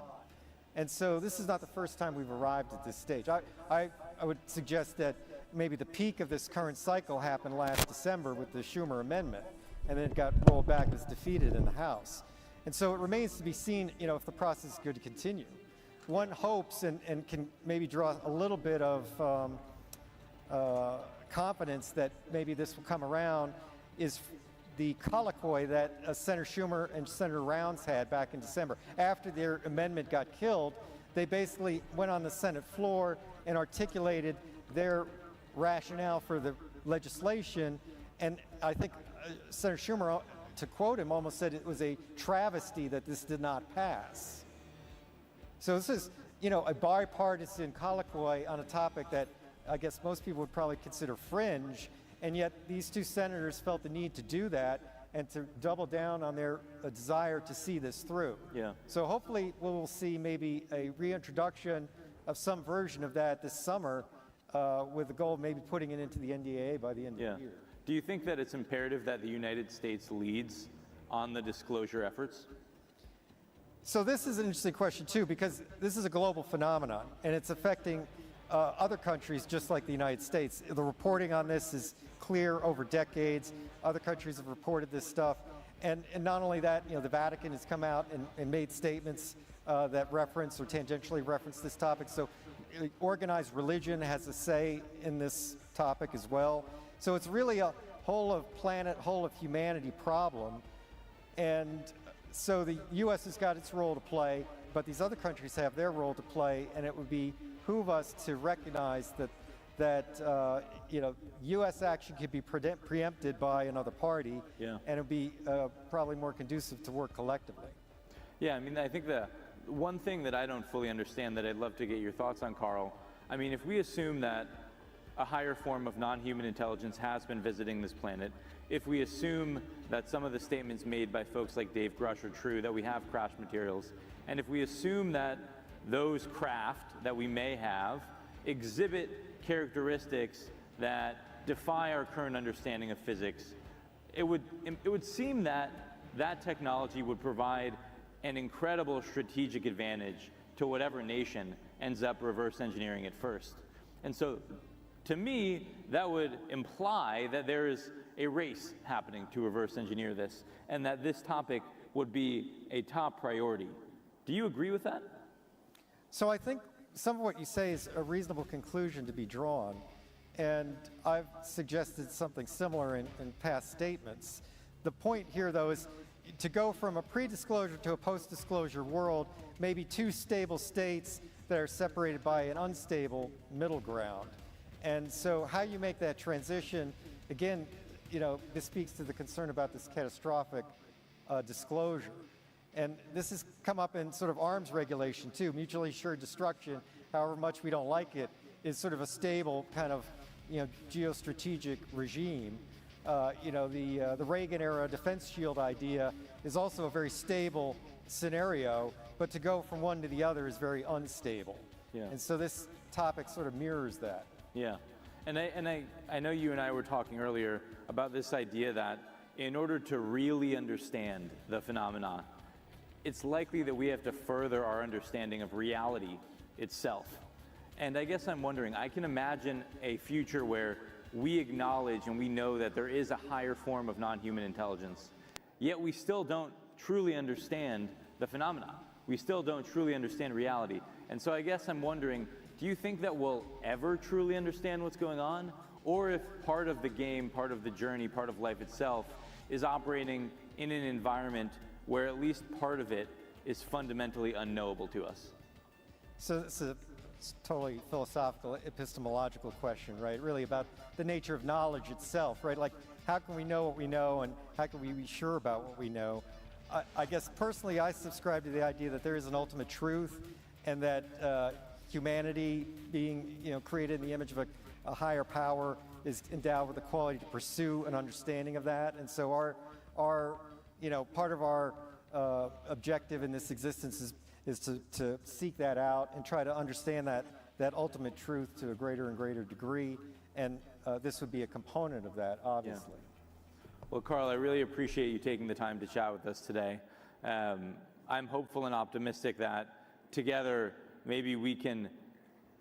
And so this is not the first time we've arrived at this stage. I would suggest that maybe the peak of this current cycle happened last December with the Schumer Amendment, and then it got rolled back, was defeated in the House. And so it remains to be seen, if the process is going to continue. One hopes and can maybe draw a little bit of confidence that maybe this will come around is the colloquy that Senator Schumer and Senator Rounds had back in December. After their amendment got killed, they basically went on the Senate floor and articulated their rationale for the legislation, and I think Senator Schumer, to quote him, almost said it was a travesty that this did not pass. So this is, you know, a bipartisan colloquy on a topic that I guess most people would probably consider fringe, and yet these two senators felt the need to do that and to double down on their desire to see this through. Yeah. So hopefully we'll see maybe a reintroduction of some version of that this summer, with the goal of maybe putting it into the NDAA by the end of the year. Do you think that it's imperative that the United States leads on the disclosure efforts? So this is an interesting question too, because this is a global phenomenon and it's affecting other countries just like the United States. The reporting on this is clear over decades. Other countries have reported this stuff. And not only that, you know, the Vatican has come out and made statements that reference or tangentially reference this topic. So organized religion has a say in this topic as well. So it's really a whole of planet, whole of humanity problem. And so the U.S. has got its role to play, but these other countries have their role to play, and it would behoove us to recognize that you know, U.S. action could be preempted by another party, and it would be probably more conducive to work collectively. Yeah, I mean, I think the one thing that I don't fully understand that I'd love to get your thoughts on, Carl, I mean, if we assume that a higher form of non-human intelligence has been visiting this planet, if we assume that some of the statements made by folks like Dave Grush are true, that we have crash materials, and if we assume that those craft that we may have exhibit characteristics that defy our current understanding of physics, it would seem that that technology would provide an incredible strategic advantage to whatever nation ends up reverse engineering it first. And so, to me, that would imply that there is a race happening to reverse engineer this, and that this topic would be a top priority. Do you agree with that? So I think some of what you say is a reasonable conclusion to be drawn, and I've suggested something similar in past statements. The point here, though, is to go from a pre-disclosure to a post-disclosure world, maybe two stable states that are separated by an unstable middle ground. And so how you make that transition, again, you know, this speaks to the concern about this catastrophic disclosure. And this has come up in sort of arms regulation too. Mutually assured destruction, however much we don't like it, is sort of a stable kind of, you know, geostrategic regime. You know, the Reagan era defense shield idea is also a very stable scenario, but to go from one to the other is very unstable. Yeah. And so this topic sort of mirrors that. Yeah, and I know you and I were talking earlier about this idea that in order to really understand the phenomena, it's likely that we have to further our understanding of reality itself. And I guess I'm wondering, I can imagine a future where we acknowledge and we know that there is a higher form of non-human intelligence, yet we still don't truly understand the phenomena. We still don't truly understand reality. And so I guess I'm wondering, do you think that we'll ever truly understand what's going on? Or if part of the game, part of the journey, part of life itself is operating in an environment where at least part of it is fundamentally unknowable to us? So it's a totally philosophical, epistemological question, right? Really about the nature of knowledge itself, right? Like, how can we know what we know, and how can we be sure about what we know? I guess personally, I subscribe to the idea that there is an ultimate truth, and that humanity, being, you know, created in the image of a higher power, is endowed with the quality to pursue an understanding of that. And so our you know, part of our objective in this existence is to seek that out and try to understand that ultimate truth to a greater and greater degree. And this would be a component of that, obviously. Yeah. Well, Carl, I really appreciate you taking the time to chat with us today. I'm hopeful and optimistic that together maybe we can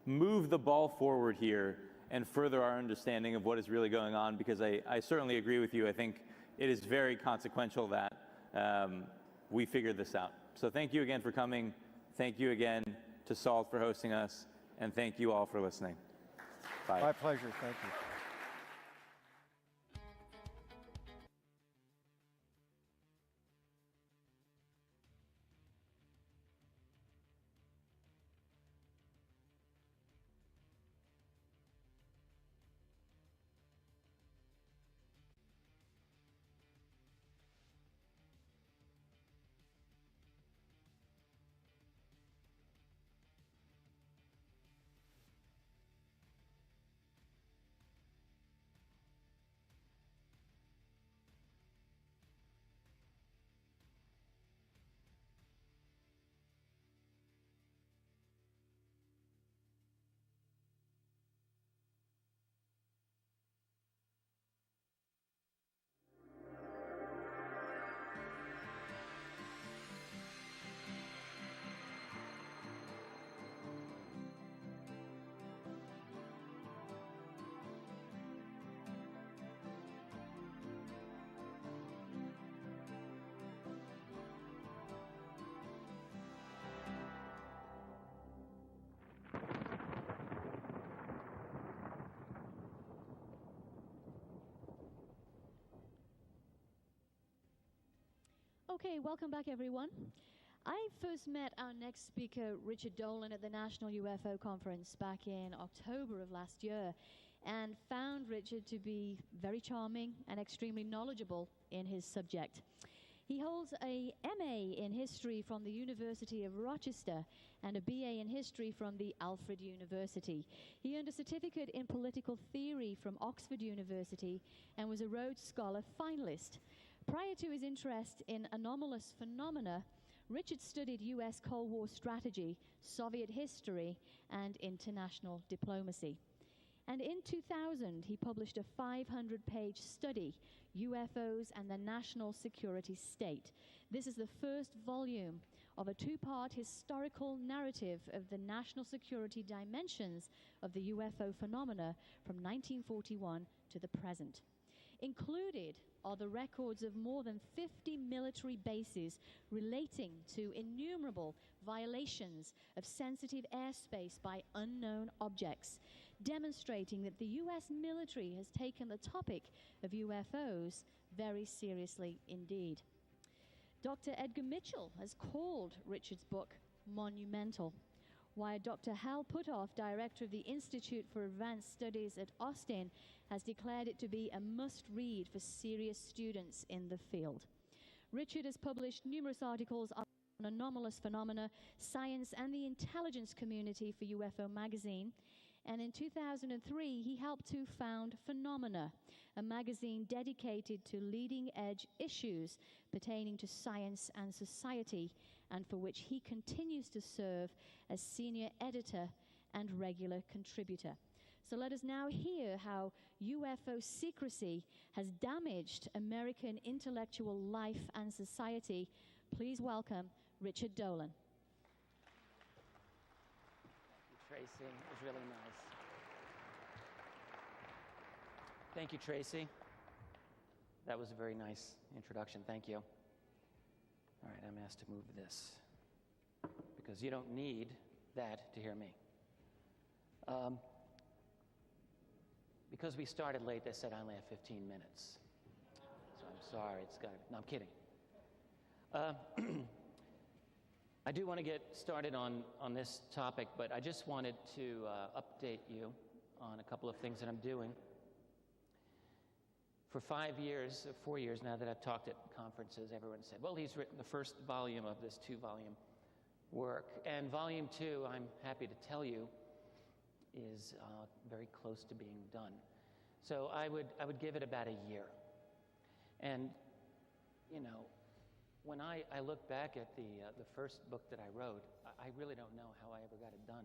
move the ball forward here and further our understanding of what is really going on, because I certainly agree with you. I think it is very consequential that we figure this out. So thank you again for coming. Thank you again to SALT for hosting us. And thank you all for listening. Bye. My pleasure. Thank you. Okay, welcome back, everyone. I first met our next speaker, Richard Dolan, at the National UFO Conference back in October of last year, and found Richard to be very charming and extremely knowledgeable in his subject. He holds a MA in History from the University of Rochester and a BA in History from the Alfred University. He earned a certificate in Political Theory from Oxford University and was a Rhodes Scholar finalist. Prior to his interest in anomalous phenomena, Richard studied U.S. Cold War strategy, Soviet history, and international diplomacy. And in 2000, he published a 500-page study, UFOs and the National Security State. This is the first volume of a two-part historical narrative of the national security dimensions of the UFO phenomena from 1941 to the present. Included are the records of more than 50 military bases relating to innumerable violations of sensitive airspace by unknown objects, demonstrating that the U.S. military has taken the topic of UFOs very seriously indeed. Dr. Edgar Mitchell has called Richard's book monumental, while Dr. Hal Puthoff, director of the Institute for Advanced Studies at Austin, has declared it to be a must-read for serious students in the field. Richard has published numerous articles on anomalous phenomena, science, and the intelligence community for UFO magazine. And in 2003, he helped to found Phenomena, a magazine dedicated to leading-edge issues pertaining to science and society, and for which he continues to serve as senior editor and regular contributor. So let us now hear how UFO secrecy has damaged American intellectual life and society. Please welcome Richard Dolan. Tracy, it was really nice. Thank you, Tracy. That was a very nice introduction. Thank you. All right, I'm asked to move this because you don't need that to hear me. Because we started late, they said I only have 15 minutes. So I'm sorry, it's got to, no, I'm kidding. I do want to get started on this topic, but I just wanted to update you on a couple of things that I'm doing. For 5 years, 4 years now that I've talked at conferences, everyone said, well, he's written the first volume of this 2-volume work. And volume 2, I'm happy to tell you, is very close to being done. So I would give it about a year. And, you know, when I look back at the first book that I wrote, I really don't know how I ever got it done.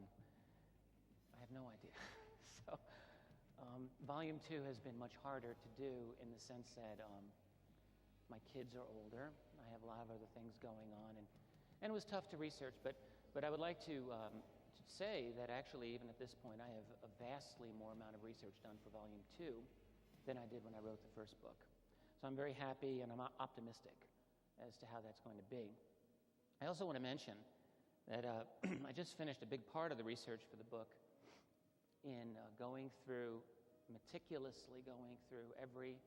I have no idea. So volume 2 has been much harder to do in the sense that my kids are older. I have a lot of other things going on, and it was tough to research. But I would like to say that actually, even at this point, I have a vastly more amount of research done for volume 2 than I did when I wrote the first book. So I'm very happy and I'm optimistic as to how that's going to be. I also want to mention that I just finished a big part of the research for the book in meticulously going through every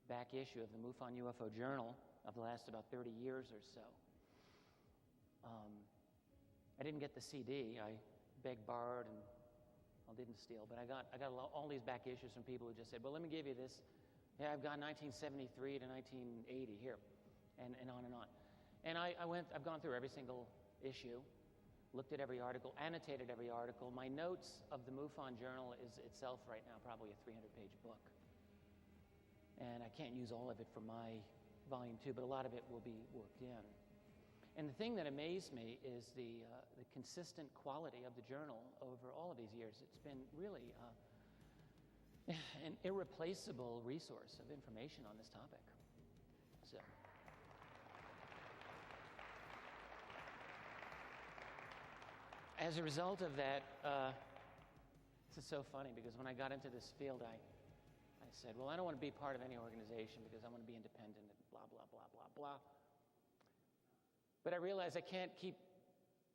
back issue of the MUFON UFO Journal of the last about 30 years or so. I didn't get the CD. I begged, borrowed, and well, didn't steal, but I got all these back issues from people who just said, well, let me give you this. Yeah, I've got 1973 to 1980 here, and on and on. And I've gone through every single issue, looked at every article, annotated every article. My notes of the MUFON Journal is itself right now probably a 300-page book. And I can't use all of it for my volume 2, but a lot of it will be worked in. And the thing that amazed me is the consistent quality of the journal over all of these years. It's been really an irreplaceable resource of information on this topic. So. As a result of that, this is so funny because when I got into this field, I said, well, I don't want to be part of any organization because I want to be independent and blah, blah, blah, blah, blah. But I realized I can't keep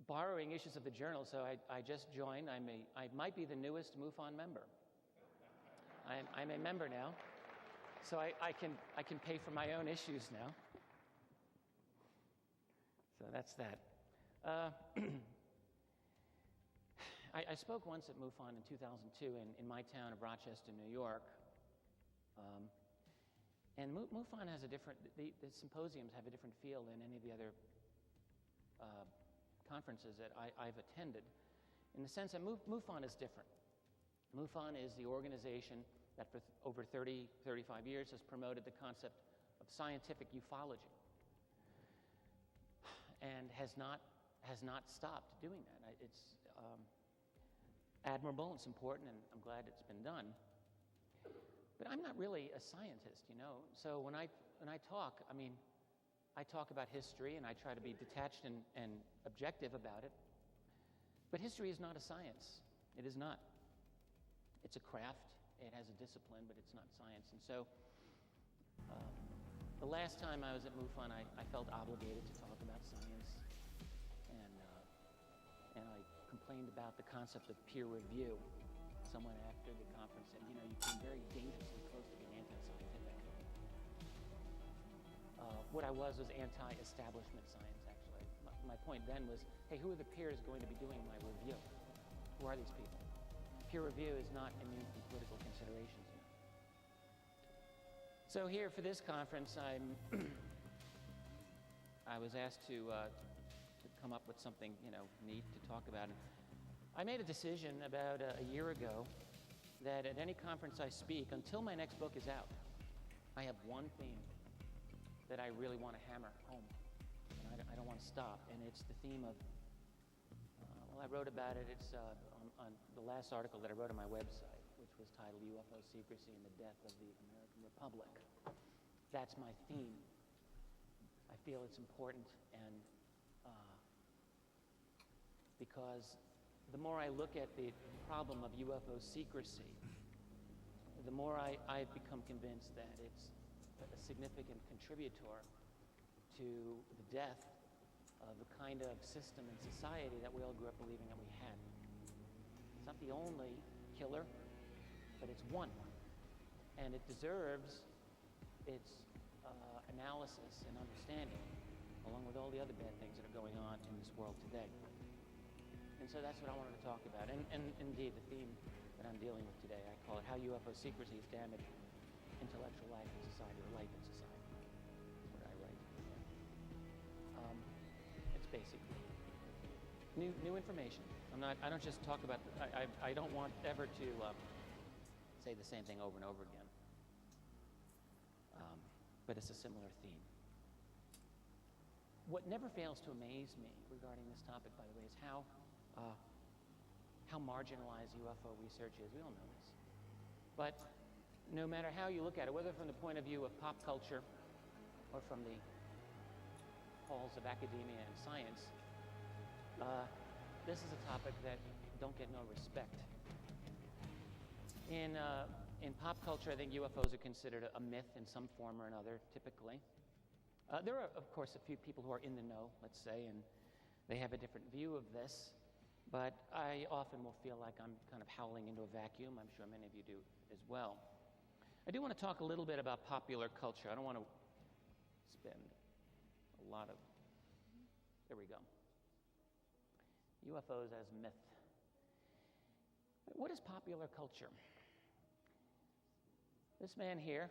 borrowing issues of the journal, so I just joined. I might be the newest MUFON member. I'm a member now, so I can pay for my own issues now. So that's that. I spoke once at MUFON in 2002 in my town of Rochester, New York. And MUFON has a different, the symposiums have a different feel than any of the other conferences that I've attended, in the sense that MUFON is different. MUFON is the organization that for over 30, 35 years has promoted the concept of scientific ufology and has not stopped doing that. It's admirable, it's important, and I'm glad it's been done. But I'm not really a scientist, you know. So when I talk, I mean, I talk about history and I try to be detached and objective about it. But history is not a science. It is not. It's a craft. It has a discipline, but it's not science. And so the last time I was at MUFON, I felt obligated to talk about science. And I complained about the concept of peer review. Someone after the conference said, you know, you came very dangerously close to being anti-scientific. What I was anti-establishment science, actually. My point then was, hey, who are the peers going to be doing my review? Who are these people? Peer review is not immune from political considerations. So here for this conference, I was asked to come up with something, you know, neat to talk about. And I made a decision about a year ago that at any conference I speak, until my next book is out, I have one theme that I really want to hammer home. And I don't want to stop. And it's the theme of, well, I wrote about it. It's on the last article that I wrote on my website, which was titled UFO Secrecy and the Death of the American Republic. That's my theme. I feel it's important, and because the more I look at the problem of UFO secrecy, the more I've become convinced that it's a significant contributor to the death of the kind of system and society that we all grew up believing that we had. It's not the only killer, but it's one. And it deserves its analysis and understanding, along with all the other bad things that are going on in this world today. And so that's what I wanted to talk about. And indeed, the theme that I'm dealing with today, I call it How UFO Secrecy has Damaged Intellectual Life in Society, or Life in Society. That's what I write. It's basically new information. I don't just talk about, I don't want ever to say the same thing over and over again. But it's a similar theme. What never fails to amaze me regarding this topic, by the way, is how marginalized UFO research is. We all know this. But no matter how you look at it, whether from the point of view of pop culture or from the halls of academia and science, this is a topic that don't get no respect. In pop culture, I think UFOs are considered a myth in some form or another, typically. There are, of course, a few people who are in the know, let's say, and they have a different view of this. But I often will feel like I'm kind of howling into a vacuum. I'm sure many of you do as well. I do want to talk a little bit about popular culture. I don't want to spend a lot of... There we go. UFOs as myth. What is popular culture? This man here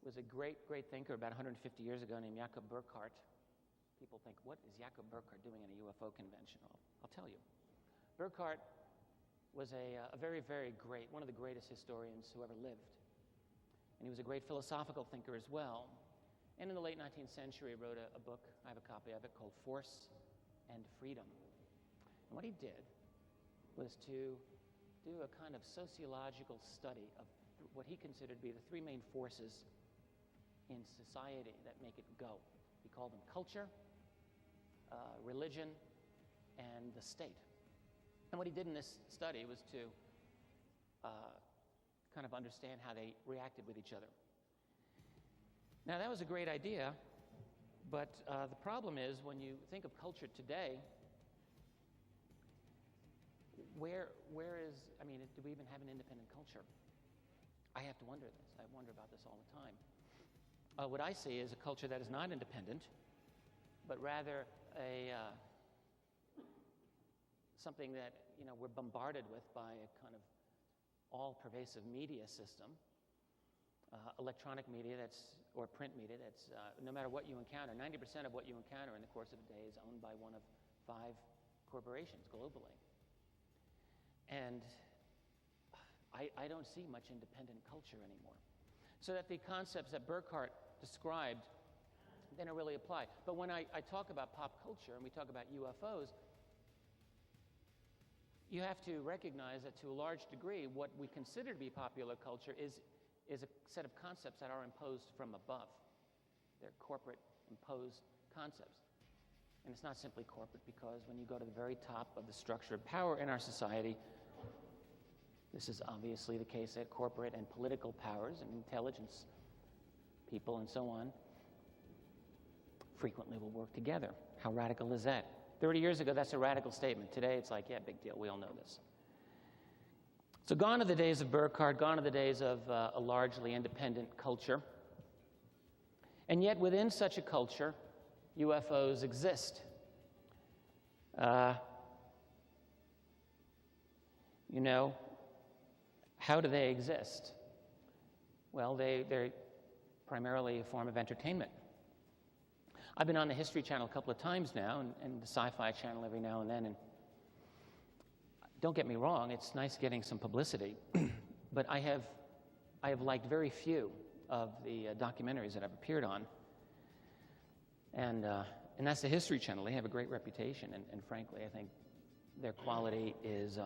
was a great thinker about 150 years ago named Jakob Burckhardt. People think, what is Jakob Burckhardt doing at a UFO convention? I'll tell you. Burckhardt was a very, very great, one of the greatest historians who ever lived. And he was a great philosophical thinker as well. And in the late 19th century, he wrote a book, I have a copy of it, called Force and Freedom. And what he did was to do a kind of sociological study of what he considered to be the three main forces in society that make it go. He called them culture, religion, and the state. And what he did in this study was to kind of understand how they reacted with each other. Now, that was a great idea, but the problem is when you think of culture today, where is, I mean, do we even have an independent culture? I have to wonder this. I wonder about this all the time. What I see is a culture that is not independent, but rather something that we're bombarded with by a kind of all-pervasive media system, electronic media or print media that's no matter what you encounter, 90% of what you encounter in the course of a day is owned by one of 5 corporations globally. And I don't see much independent culture anymore. So that the concepts that Burkhardt described, they don't really apply. But when I talk about pop culture and we talk about UFOs, you have to recognize that to a large degree, what we consider to be popular culture is a set of concepts that are imposed from above. They're corporate imposed concepts. And it's not simply corporate, because when you go to the very top of the structure of power in our society, this is obviously the case that corporate and political powers and intelligence people and so on frequently will work together. How radical is that? 30 years ago, that's a radical statement. Today, it's like, yeah, big deal. We all know this. So gone are the days of Burkhardt, gone are the days of a largely independent culture. And yet, within such a culture, UFOs exist. How do they exist? Well, they're primarily a form of entertainment. I've been on the History Channel a couple of times now, and the Sci-Fi Channel every now and then, and don't get me wrong, it's nice getting some publicity, but I have liked very few of the documentaries that I've appeared on, and that's the History Channel. They have a great reputation, and frankly, I think their quality is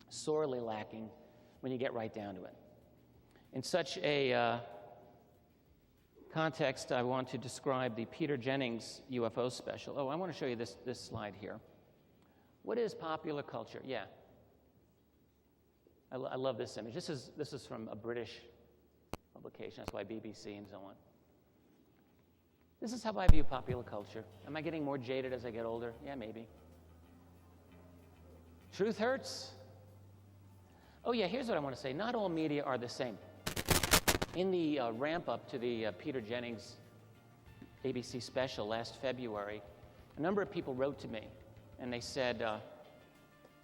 sorely lacking when you get right down to it. In such a context, I want to describe the Peter Jennings UFO special. Oh, I want to show you this slide here. What is popular culture? Yeah. I love this image. This is from a British publication. That's why BBC and so on. This is how I view popular culture. Am I getting more jaded as I get older? Yeah, maybe. Truth hurts. Oh yeah, here's what I want to say. Not all media are the same. In the ramp-up to the Peter Jennings ABC special last February, a number of people wrote to me, and they said,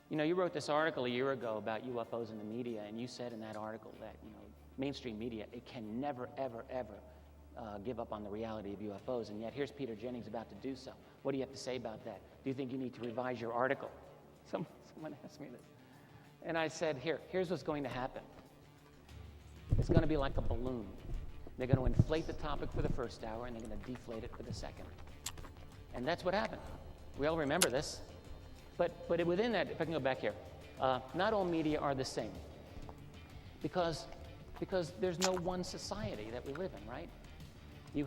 you wrote this article a year ago about UFOs in the media, and you said in that article that, mainstream media, it can never, ever, ever give up on the reality of UFOs, and yet here's Peter Jennings about to do so. What do you have to say about that? Do you think you need to revise your article? Someone asked me this. And I said, here's what's going to happen. It's going to be like a balloon. They're going to inflate the topic for the first hour, and they're going to deflate it for the second. And that's what happened. We all remember this. But within that, if I can go back here, not all media are the same. Because there's no one society that we live in, right? You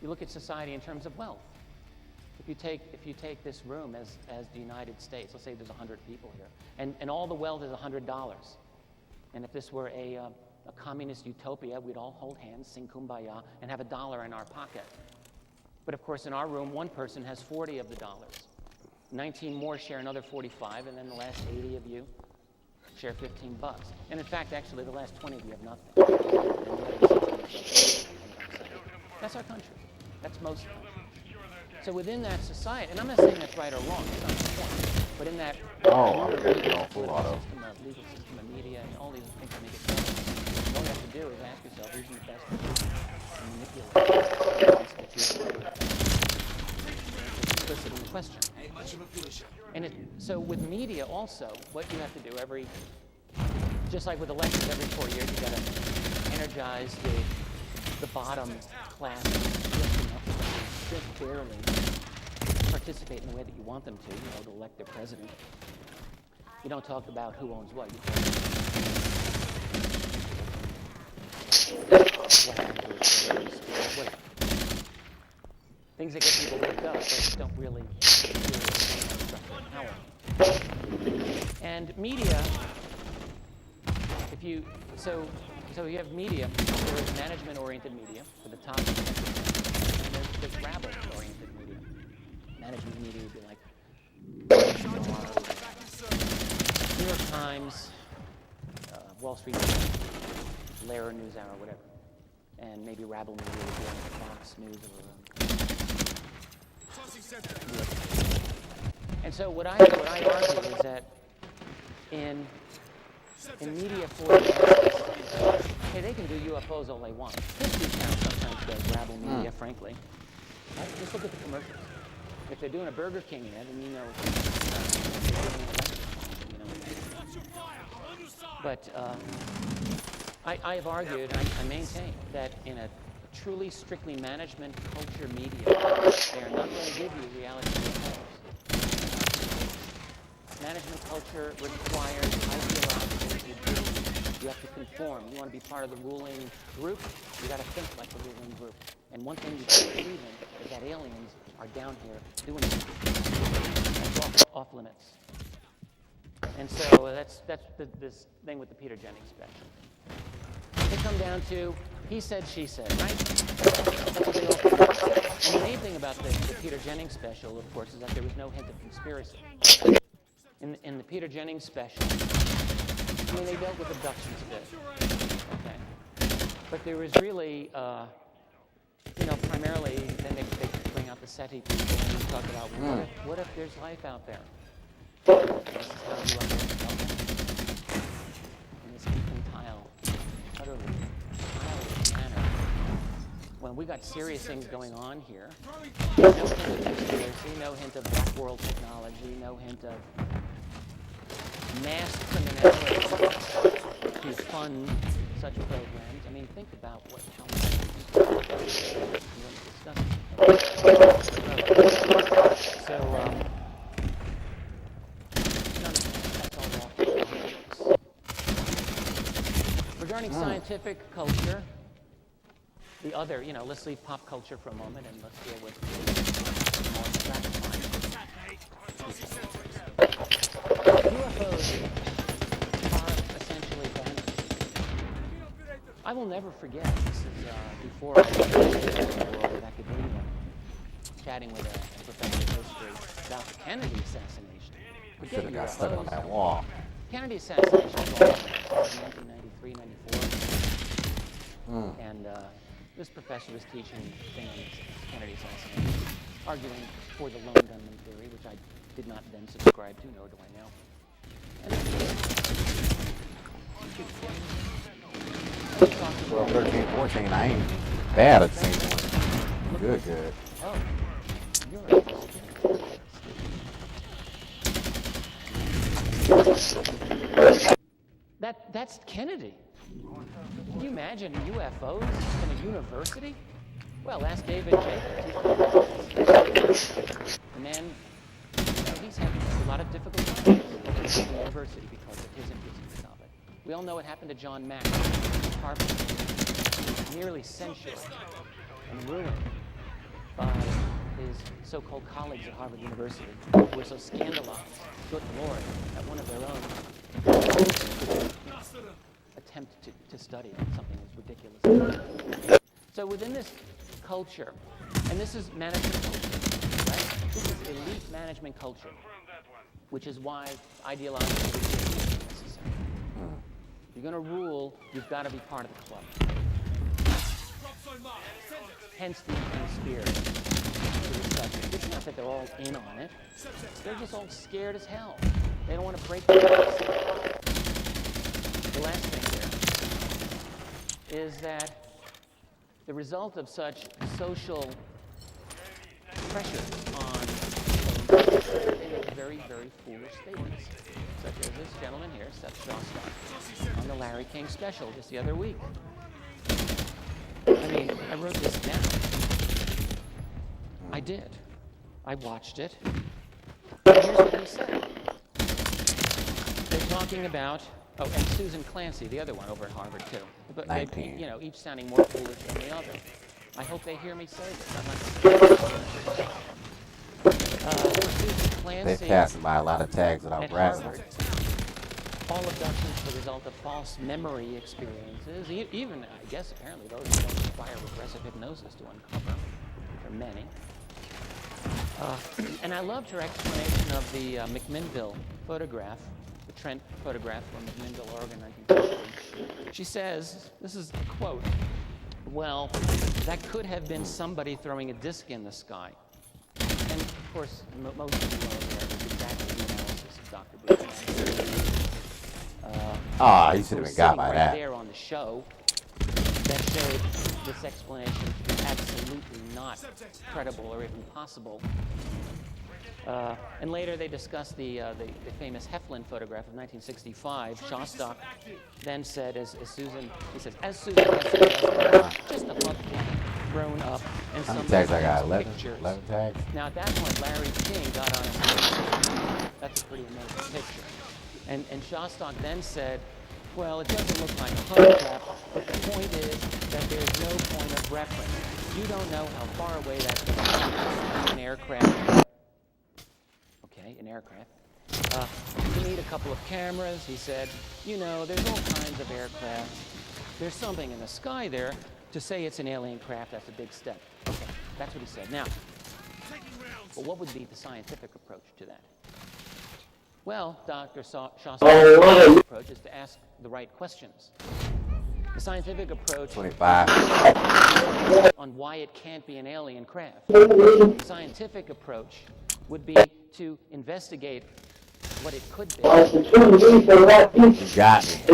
look at society in terms of wealth. If you take this room as the United States, let's say there's 100 people here, and all the wealth is $100. And if this were a communist utopia, we'd all hold hands, sing Kumbaya, and have $1 in our pocket. But of course, in our room, one person has 40 of the dollars. 19 more share another 45, and then the last 80 of you share $15. And in fact, actually, the last 20 of you have nothing. That's our country. That's most countries. So within that society, and I'm not saying that's right or wrong, that's not the point, but in that legal system of media and all these things that make it better, all you have to do is ask yourself, who's the best to manipulate these implicit in the question. And so with media also, what you have to do just like with elections every 4 years, you got to energize the bottom class just barely participate in the way that you want them to elect their president. You don't talk about who owns what. You talk about what happened to it. Things that get people worked up, but don't really power. And media, so you have media, there is management-oriented media for the top, and there's rabble-oriented media. Management media would be like New York Times, Wall Street Journal, Lehrer NewsHour, whatever. And maybe rabble media would be like Fox News or And so what I argue is that in media forecasts, hey, they can do UFOs all they want. History Channel sometimes does rabble media, frankly. Right? Just look at the commercials. If they're doing a Burger King ad, then you know it's But I have argued, I maintain, that in a truly strictly management culture media, they are not going to give you reality shows. Management culture requires ideological rigidity. You have to conform. You want to be part of the ruling group, you got to think like the ruling group. And one thing you can't believe in is that aliens are down here doing it. That's off limits. And so that's this thing with the Peter Jennings special. They come down to he said, she said, right? That's what they all think. And the main thing about the Peter Jennings special, of course, is that there was no hint of conspiracy. In the Peter Jennings special, I mean, they dealt with abductions a bit, okay? But there was really, primarily, then they bring out the SETI people and talk about, what if there's life out there? This is how you understand in this infantile, utterly childish manner. When we got serious things going on here, no hint of conspiracy, no hint of black world technology, no hint of mass criminality to fund such programs. I mean, think about how much So, regarding scientific culture, the other, let's leave pop culture for a moment and let's deal with more gratifying. UFOs are essentially vanished. I will never forget, this is before I was in the world of academia, chatting with a professor of history about the Kennedy assassination. Should have got stuck on that wall. Kennedy assassination was all in 1993, 94. And this professor was teaching a thing on the Kennedy assassination, arguing for the lone gunman theory, which I did not then subscribe to, nor do I now. Well, 13, 14, I ain't bad at the same one. Good. Oh, you're right. That's Kennedy. Can you imagine UFOs in a university? Well, ask David Jacobs. The man, he's had a lot of difficult times in the university because of his interest of it. We all know what happened to John Mack, Harvard, nearly censured and ruined by his so-called colleagues at Harvard University, who were so scandalized, good Lord, at one of their own attempt to study something as ridiculous. So within this culture, and this is management culture, right? This is elite management culture, which is why ideological rigidity is necessary. If you're going to rule, you've got to be part of the club. Hence the conspiracy. It's not that they're all in on it. They're just all scared as hell. They don't want to break the ice. The last thing here is that the result of such social pressure on very, very foolish statements, such as this gentleman here, Seth Shostak, on the Larry King special just the other week. I mean, I wrote this down. I did. I watched it. And here's what he said. They're talking about, and Susan Clancy, the other one over at Harvard too. But 19. they, each sounding more foolish than the other. I hope they hear me say this. I'm not Susan Clancy. They're passing by a lot of tags without raspberry. All abductions are the result of false memory experiences. Even, I guess, apparently those who don't require regressive hypnosis to uncover, which are many. And I loved her explanation of the McMinnville photograph, the Trent photograph from McMinnville, Oregon, 1950. She says, this is a quote, "Well, that could have been somebody throwing a disc in the sky." of course, most of you know that was exactly the analysis of Dr. Blumenauer. He should have been got by right that. There on the show that showed this explanation to be absolutely not credible or even possible. And later they discussed the famous Heflin photograph of 1965. Shostak then said, as Susan has just a month grown up, and some tags I got? 11 pictures. 11 tags. Now at that point, Larry King got on his picture. That's a pretty amazing picture. And Shostak then said, well, it doesn't look like a hubcap, but the point is that there's no point of reference. You don't know how far away that thing is. An aircraft. Okay, an aircraft. You need a couple of cameras. He said, you know, there's all kinds of aircraft. There's something in the sky there. To say it's an alien craft, that's a big step. Okay, that's what he said. Now, well, what would be the scientific approach to that? Well, Dr. Shostak's approach is to ask the right questions. The scientific approach 25 on why it can't be an alien craft. The scientific approach would be to investigate what it could be. You got me.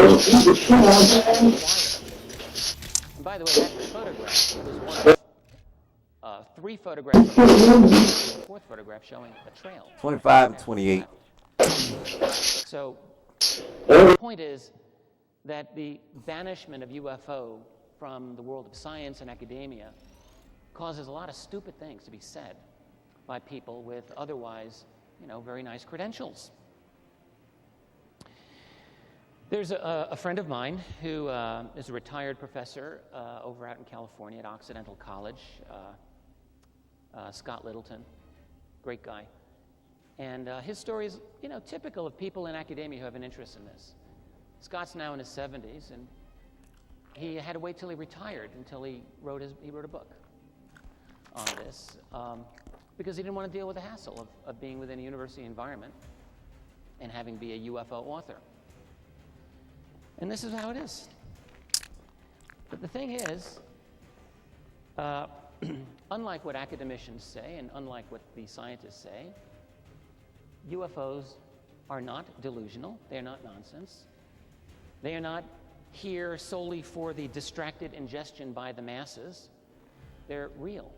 And by the way, that photograph was one of 3 photographs, and the 4th photograph showing a trail. 25 and 28. So the point is that the banishment of UFO from the world of science and academia causes a lot of stupid things to be said by people with otherwise, you know, very nice credentials. There's a friend of mine who is a retired professor over out in California at Occidental College, Scott Littleton, great guy. And his story is, you know, typical of people in academia who have an interest in this. Scott's now in his 70s, and he had to wait till he retired until he wrote a book on this, because he didn't want to deal with the hassle of being within a university environment and having be a UFO author. And this is how it is. But the thing is, unlike what academicians say and unlike what the scientists say, UFOs are not delusional. They're not nonsense. They are not here solely for the distracted ingestion by the masses. They're real.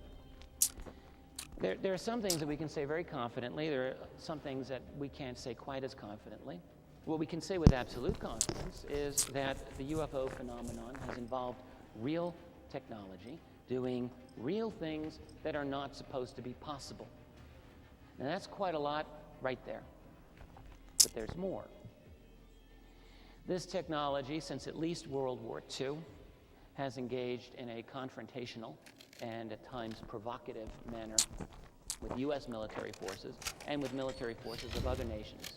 There are some things that we can say very confidently. There are some things that we can't say quite as confidently. What we can say with absolute confidence is that the UFO phenomenon has involved real technology doing real things that are not supposed to be possible. And that's quite a lot right there. But there's more. This technology, since at least World War II, has engaged in a confrontational and at times provocative manner with U.S. military forces and with military forces of other nations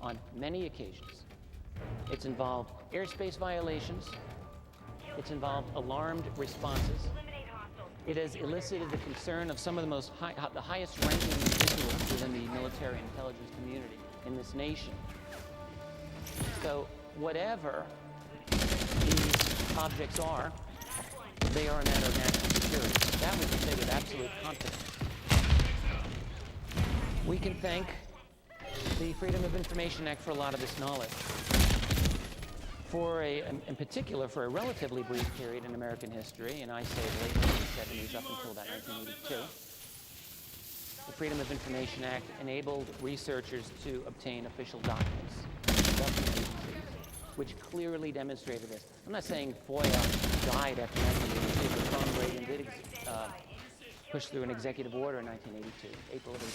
on many occasions. It's involved airspace violations. It's involved alarmed responses. It has elicited the concern of some of the highest ranking individuals within the military intelligence community in this nation. So whatever these objects are, they are a matter of national security. That we can say with absolute confidence. We can thank the Freedom of Information Act for a lot of this knowledge. In particular, for a relatively brief period in American history, and I say late 1970s up until about 1982, the Freedom of Information Act enabled researchers to obtain official documents from government agencies, which clearly demonstrated this. I'm not saying FOIA died after 1982, but Ronald Reagan did push through an executive order in 1982, April of 82,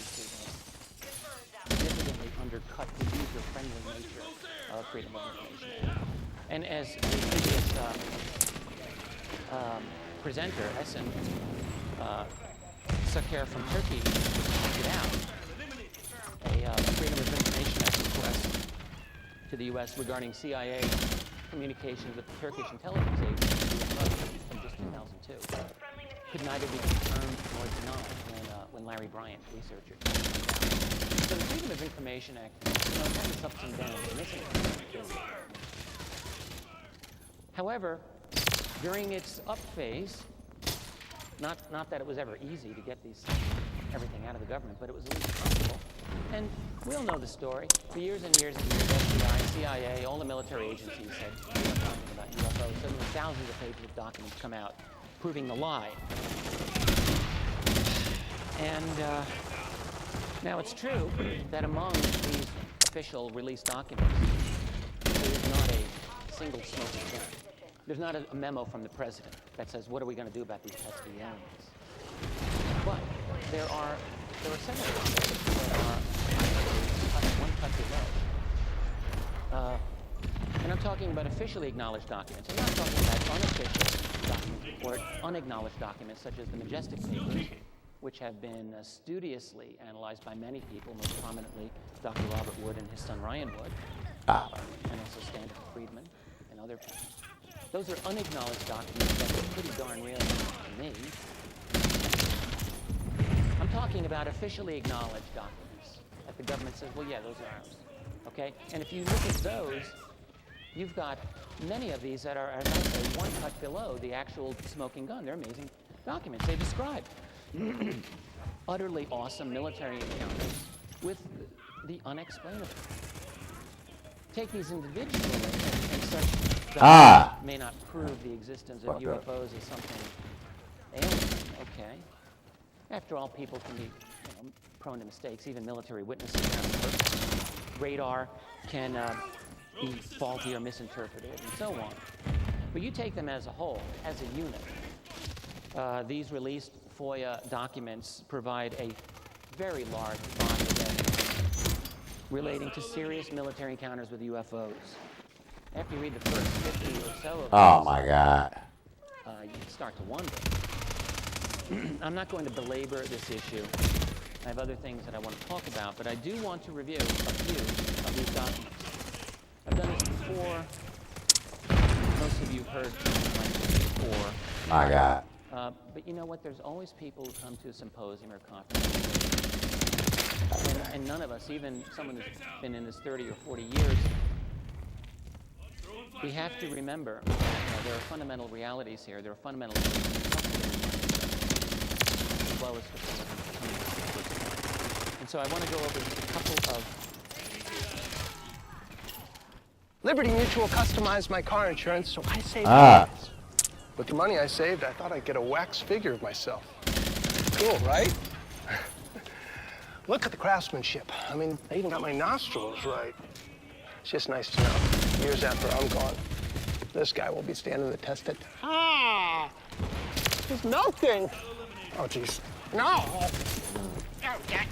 significantly undercut the user-friendly nature of Freedom of Information Act. And as the previous presenter, Essen Saker from Turkey pointed out, a Freedom of Information Act request to the U.S. regarding CIA communications with the Turkish intelligence agency from just 2002 could neither be confirmed nor denied when Larry Bryant, researcher, pointed it out. So the Freedom of Information Act, you know, it has its ups and downs, and this is however, during its up phase, not that it was ever easy to get these things, everything out of the government, but it was at least possible. And we all know the story. For years and years and years, FBI, CIA, all the military agencies said, we're not talking about UFOs. Suddenly thousands of pages of documents come out proving the lie. And now it's true that among these official release documents, there is not a single smoking gun. There's not a memo from the president that says, what are we going to do about these pesky aliens? But there are several documents that are one cut below. And I'm talking about officially acknowledged documents. I'm not talking about unofficial documents or unacknowledged documents such as the Majestic Papers, which have been studiously analyzed by many people, most prominently Dr. Robert Wood and his son Ryan Wood, and also Stanton Friedman and other people. Those are unacknowledged documents that are pretty darn real to me. I'm talking about officially acknowledged documents that the government says, well, yeah, those are ours. Okay? And if you look at those, you've got many of these that are, as I say, one cut below the actual smoking gun. They're amazing documents. They describe utterly awesome military encounters with the unexplainable. Take these individually and such that may not prove the existence of UFOs as something alien. Okay. After all, people can be prone to mistakes. Even military witnesses have radar can be faulty or misinterpreted, and so on. But you take them as a whole, as a unit. These released FOIA documents provide a very large body of evidence relating to serious military encounters with UFOs. After you read the first 50 or so of Oh those, my God. you start to wonder. I'm not going to belabor this issue. I have other things that I want to talk about, but I do want to review a few of these documents. I've done this before. Most of you have heard me like this before. My God. But you know what? There's always people who come to a symposium or conference. And none of us, even someone who's been in this 30 or 40 years, we have to remember there are fundamental realities here. There are fundamental as well as and so I want to go over just a couple of... Liberty Mutual customized my car insurance, so I saved money. With the money I saved, I thought I'd get a wax figure of myself. Cool, right? Look at the craftsmanship. I mean, I even got my nostrils right. It's just nice to know, years after I'm gone, this guy will be standing the test of... Ah! It's melting! Oh, jeez. No! Okay.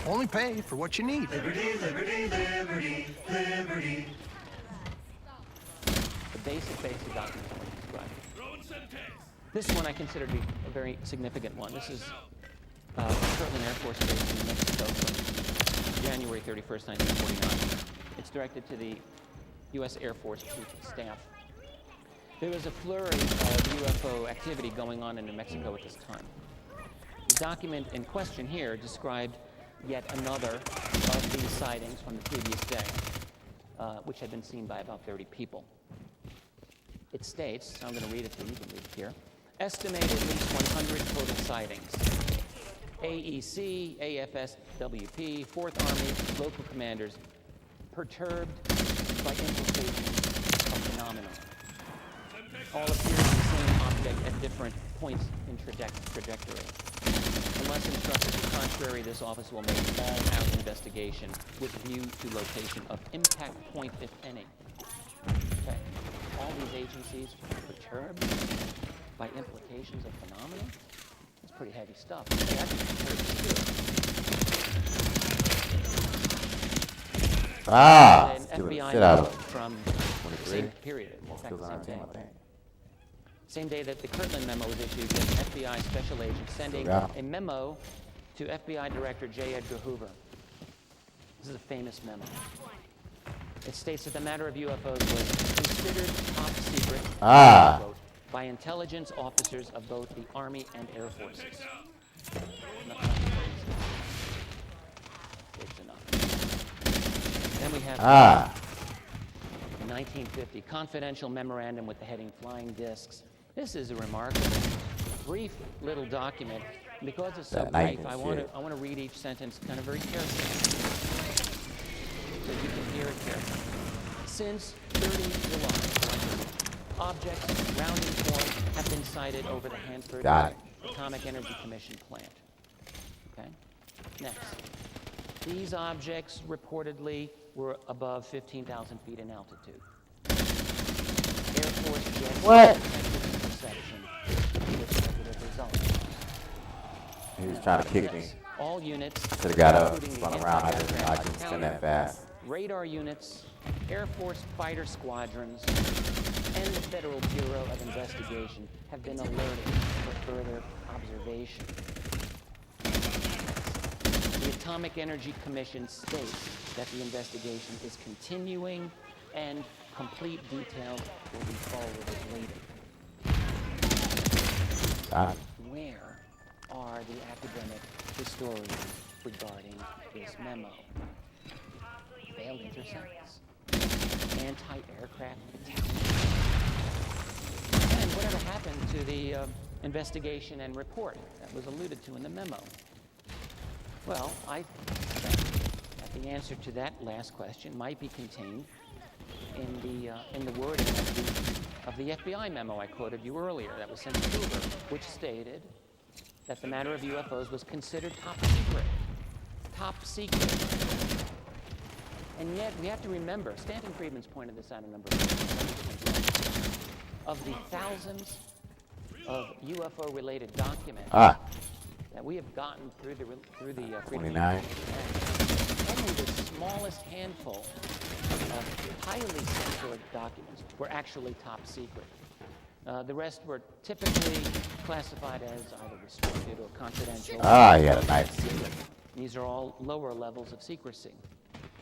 Only pay for what you need. Liberty, liberty, liberty, liberty. The basic documents I want to describe. This one I consider to be a very significant one. This is Kirtland Air Force Base in New Mexico from January 31st, 1949. It's directed to the U.S. Air Force Chief of Staff. There was a flurry of UFO activity going on in New Mexico at this time. The document in question here described yet another of these sightings from the previous day, which had been seen by about 30 people. It states, so I'm going to read it to you, you can read it here, estimated at least 100 total sightings. AEC, AFSWP, 4th Army, local commanders, perturbed by implications of phenomena. All appear to be the same object at different points in trajectory. Unless instructed to the contrary, this office will make an all-out investigation with view to location of impact point, if any. Okay. All these agencies perturbed by implications of phenomena? That's pretty heavy stuff. They actually an FBI memo from the same period, in fact, the same day. Same day that the Kirtland memo was issued, an FBI special agent sending a memo to FBI Director J. Edgar Hoover. This is a famous memo. It states that the matter of UFOs was considered top secret quote, by intelligence officers of both the Army and Air Forces. It's enough. Then we have 1950 confidential memorandum with the heading Flying Discs. This is a remarkable brief little document. Because it's so That night brief, and I want to read each sentence kind of very carefully, so you can hear it carefully. Since 30 July, objects round in form have been sighted over the Hanford Got it. Atomic Energy Commission plant. Okay. Next, these objects reportedly were above 15,000 feet in altitude. Air Force jets What? attempted interception with negative results. He was trying to kick me. All units, Should have got up, including spun the around. I anti-aircraft didn't spin counter, that fast. radar units, Air Force fighter squadrons, and the Federal Bureau of Investigation have been alerted for further observation. The Atomic Energy Commission states that the investigation is continuing and complete details will be forwarded later. Where are the academic historians regarding this memo? Failed intercepts, anti-aircraft battalion. And whatever happened to the investigation and report that was alluded to in the memo? Well, I think that the answer to that last question might be contained in the wording of the FBI memo I quoted you earlier that was sent to Hoover, which stated that the matter of UFOs was considered top secret. Top secret. And yet, we have to remember, Stanton Friedman's pointed this out a number of times. Of the thousands of UFO-related documents that we have gotten through the Freedom 29. only the smallest handful of highly sensitive documents were actually top secret. The rest were typically classified as either restricted or confidential. He had a knife. These are all lower levels of secrecy,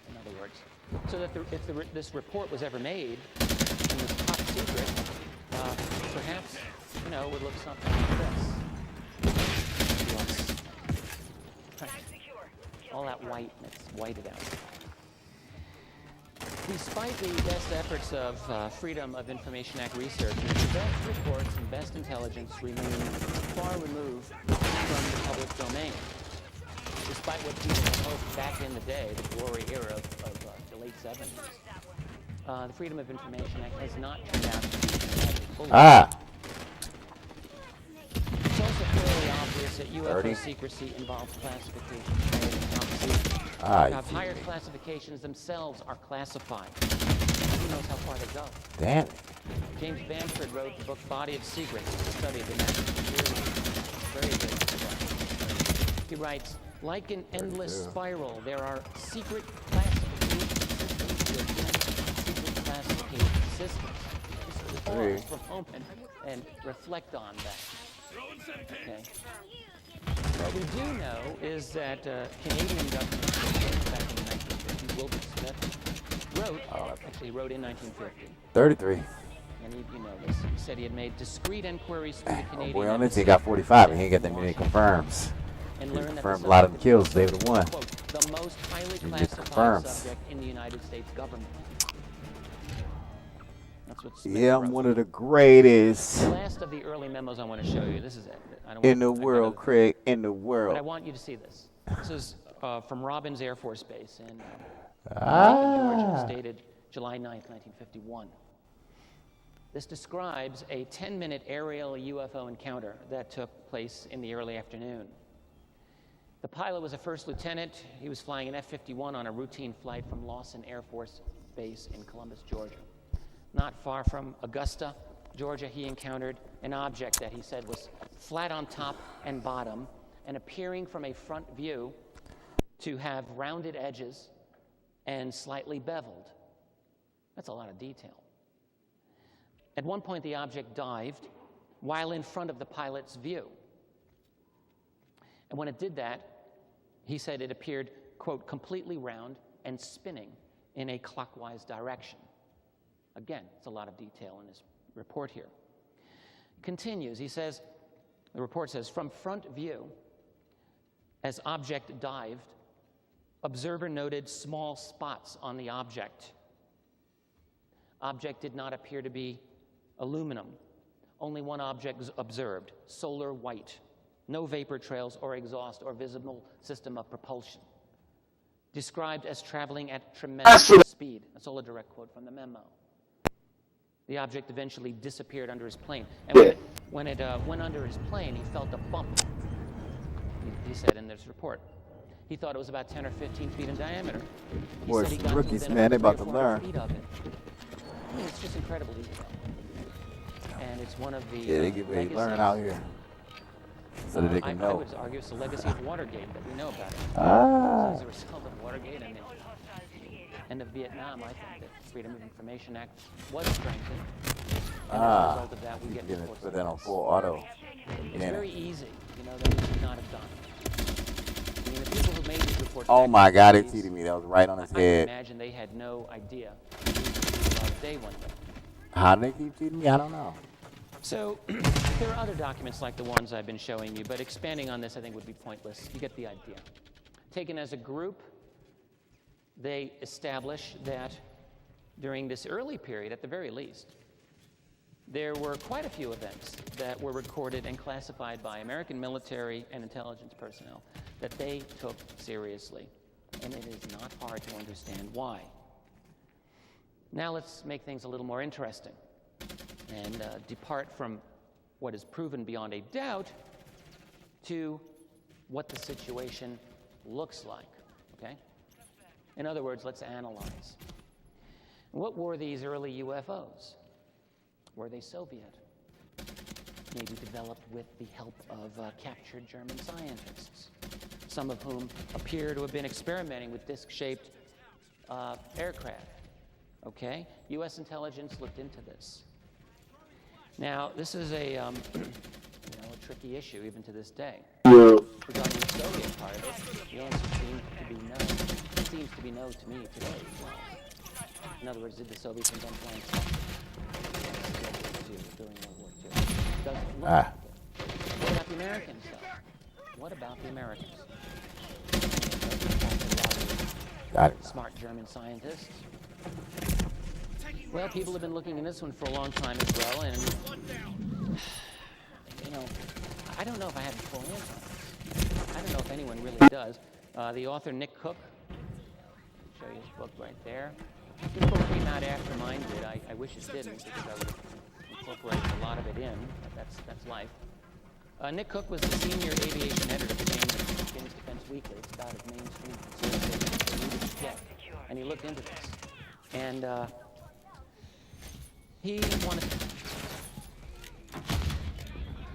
in other words. So that if this report was ever made and was top secret, perhaps, it would look something like this. All that white, it's whited out. Despite the best efforts of Freedom of Information Act researchers, the best reports and best intelligence remain far removed from the public domain. Despite what people had hoped back in the day, the glory era of the late 70s, the Freedom of Information Act has not turned out to be fully. It's also fairly obvious that UFO secrecy involves classification. Higher classifications themselves are classified. Who knows how far they go? Damn it. James Bamford wrote the book Body of Secrets, a study of the national security. Very good. He writes, like an endless spiral, there are secret classification systems to against secret classification systems. Just pause for a moment and reflect on that. Okay. What we do know is that Canadian government back in the 1950s, Wilbur Smith wrote in 1950. 33. And you know this. He said he had made discreet inquiries through the Canadian Boy, on this, embassy he got 45, and he ain't got that many confirms. and He learned that confirmed the a lot of them subject kills. was, They would have won. quote, the most highly You get classified confirms. subject in the United States government. That's what Smith Yeah, I'm wrote. one of the greatest The last of the early memos I want to show you. This is it. I don't in the want, world, Craig, in the But I world. want you to see this. This is from Robbins Air Force Base in Georgia, dated July 9th, 1951. This describes a 10-minute aerial UFO encounter that took place in the early afternoon. The pilot was a first lieutenant. He was flying an F-51 on a routine flight from Lawson Air Force Base in Columbus, Georgia. Not far from Augusta, Georgia, he encountered an object that he said was flat on top and bottom and appearing from a front view to have rounded edges and slightly beveled. That's a lot of detail. At one point, the object dived while in front of the pilot's view. And when it did that, he said it appeared, quote, completely round and spinning in a clockwise direction. Again, it's a lot of detail in his report here. Continues, he says, the report says, from front view, as object dived, observer noted small spots on the object. Object did not appear to be aluminum, Only one object observed, solar white. No vapor trails or exhaust or visible system of propulsion. Described as traveling at tremendous speed. That's all a direct quote from the memo. The object eventually disappeared under his plane. And when it went under his plane, he felt a bump, he said in this report. He thought it was about 10 or 15 feet in diameter. Boy, some rookies, man, they about to learn. Feet of it. I mean, it's just incredible detail. And it's one of the they get ready to learn out here. So that they can know. I would argue it's the legacy of Watergate that we know about it. Ah. As a result of Watergate and the end of Vietnam, I think the Freedom of Information Act was strengthened. And as a result of that, we get reports. Put that on full auto. It's very easy, you know, that we should not have done. I mean, the people who made these reports. Oh my God, it cheated me. That was right on his head. I imagine they had no idea day one day. How do they keep cheating me? I don't know. So there are other documents like the ones I've been showing you, but expanding on this I think would be pointless. You get the idea. Taken as a group, they establish that during this early period, at the very least, there were quite a few events that were recorded and classified by American military and intelligence personnel that they took seriously. And it is not hard to understand why. Now let's make things a little more interesting and depart from what is proven beyond a doubt to what the situation looks like, okay? In other words, let's analyze. What were these early UFOs? Were they Soviet? Maybe developed with the help of captured German scientists, some of whom appear to have been experimenting with disc-shaped aircraft. Okay? U.S. intelligence looked into this. Now, this is a a tricky issue even to this day. Regarding the Soviet part of it, the answer seems to be no. It seems to be no to me today as well. In other words, did the Soviets invent flying saucers during World War II? Doesn't look like it. What about the Americans, though? What about the Americans? Smart German scientists. Well, people have been looking in this one for a long time as well, and, you know, I don't know if I have the full answer on this. I don't know if anyone really does. The author, Nick Cook, I'll show you his book right there. This book came out after mine did. I wish it didn't, because I would incorporate a lot of it in, but that's life. Nick Cook was the senior aviation editor for James Defense Weekly. It's about as mainstream conservative as you could get. And he looked into this. And he wanted to...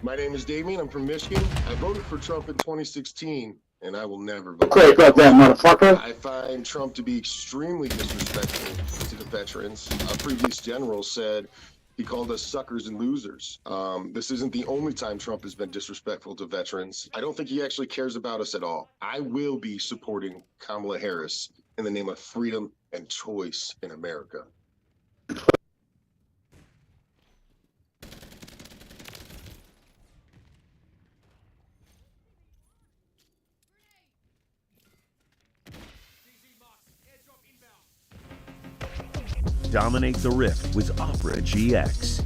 My name is Damien. I'm from Michigan. I voted for Trump in 2016, and I will never vote. Great, goddamn motherfucker. I find Trump to be extremely disrespectful to the veterans. A previous general said he called us suckers and losers. This isn't the only time Trump has been disrespectful to veterans. I don't think he actually cares about us at all. I will be supporting Kamala Harris in the name of freedom and choice in America. Dominate the Rift with Opera GX.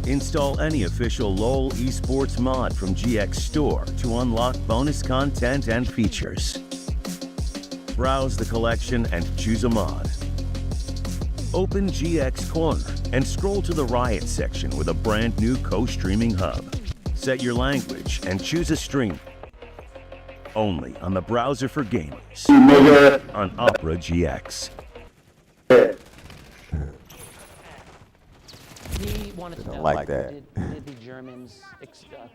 Install any official LOL esports mod from GX Store to unlock bonus content and features. Browse the collection and choose a mod. Open GX Corner and scroll to the Riot section with a brand new co-streaming hub. Set your language and choose a stream. Only on the browser for gamers. On Opera GX. He wanted to know, like that. did the Germans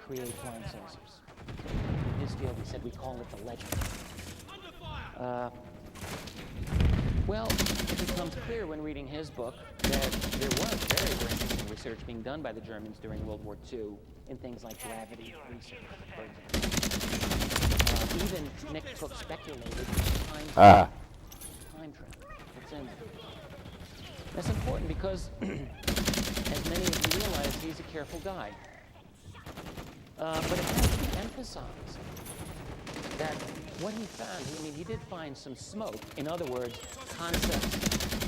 create flying saucers? In his field, he said, we call it the legend. Well, it becomes clear when reading his book that there was very, very interesting research being done by the Germans during World War II in things like gravity research, for example. Even Nick Cook speculated time travel. What's in there? That's important because, as many of you realize, he's a careful guy. But it has to be emphasized that what he found, I mean, he did find some smoke. In other words, concepts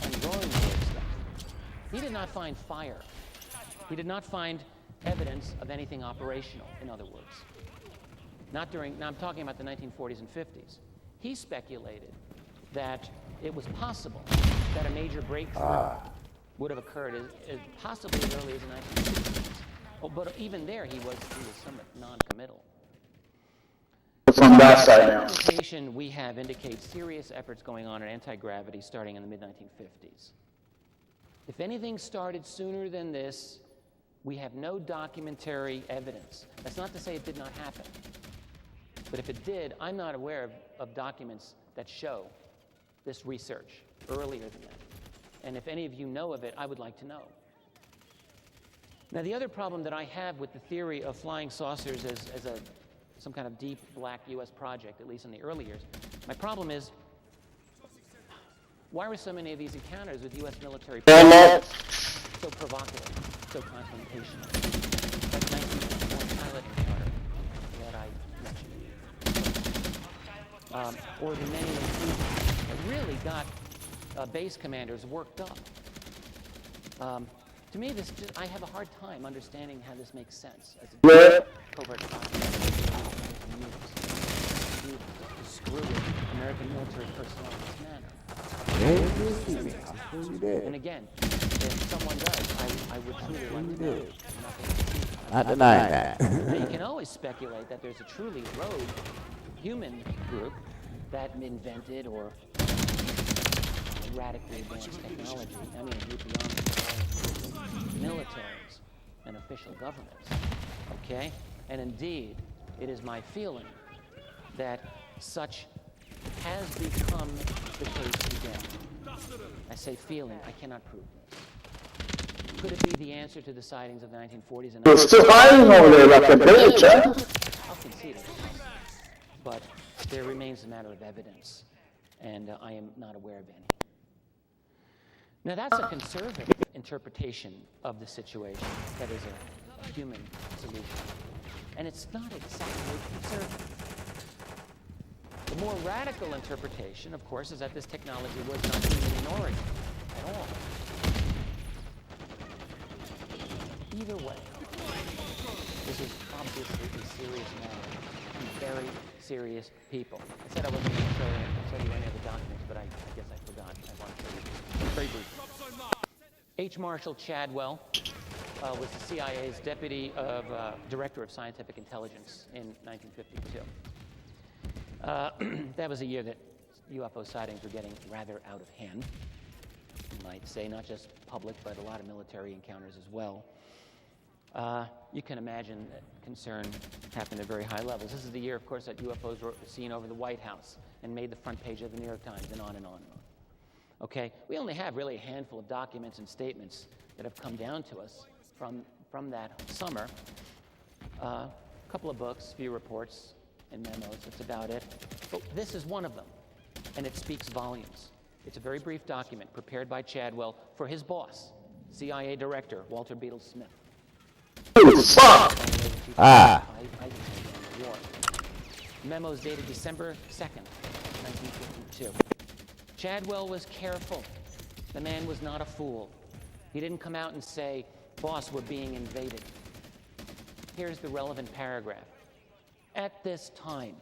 and drawing board stuff. He did not find fire. He did not find evidence of anything operational, in other words. Not during, now I'm talking about the 1940s and 50s. He speculated that it was possible that a major breakthrough would have occurred as possibly as early as the 1960s. Oh, but even there, he was somewhat non-committal. From that side now. The documentation we have indicates serious efforts going on in anti-gravity starting in the mid-1950s. If anything started sooner than this, we have no documentary evidence. That's not to say it did not happen. But if it did, I'm not aware of documents that show this research earlier than that. And if any of you know of it, I would like to know. Now, the other problem that I have with the theory of flying saucers as some kind of deep black U.S. project, at least in the early years, my problem is, why were so many of these encounters with U.S. military so provocative, so confrontational? Like 1951 pilot encounter that I mentioned. Or the many incidents that really got base commanders worked up. To me, I have a hard time understanding how this makes sense as a covert project to screw with American military personnel in this manner. And again, if someone does, I would truly like to know. Not denying that. Now, you can always speculate that there's a truly rogue human group that invented or radically advanced technology. I mean, a group beyond militaries and official governments. Okay? And indeed, it is my feeling that such has become the case again. I say feeling, I cannot prove this. Could it be the answer to the sightings of the 1940s and 1950s? You're still hiding over there like a bitch, huh? I'll concede it. But there remains a matter of evidence, and I am not aware of any. Now, that's a conservative interpretation of the situation. That is a human solution. And it's not exactly conservative. The more radical interpretation, of course, is that this technology was not human in origin at all. Either way, this is obviously a serious matter and very serious people. I said I wasn't going to show you any of the documents, but I guess I forgot. I want to show you very briefly. H. Marshall Chadwell was the CIA's deputy director of scientific intelligence in 1952. That was a year that UFO sightings were getting rather out of hand, you might say, not just public, but a lot of military encounters as well. You can imagine that concern happened at very high levels. This is the year, of course, that UFOs were seen over the White House and made the front page of the New York Times, and on and on and on. Okay, we only have really a handful of documents and statements that have come down to us from that summer. A couple of books, a few reports and memos, that's about it. But this is one of them, and it speaks volumes. It's a very brief document prepared by Chadwell for his boss, CIA Director Walter Beadle Smith. Memos dated December 2nd, 1952. Chadwell was careful. The man was not a fool. He didn't come out and say, "Boss, we're being invaded." Here's the relevant paragraph. At this time,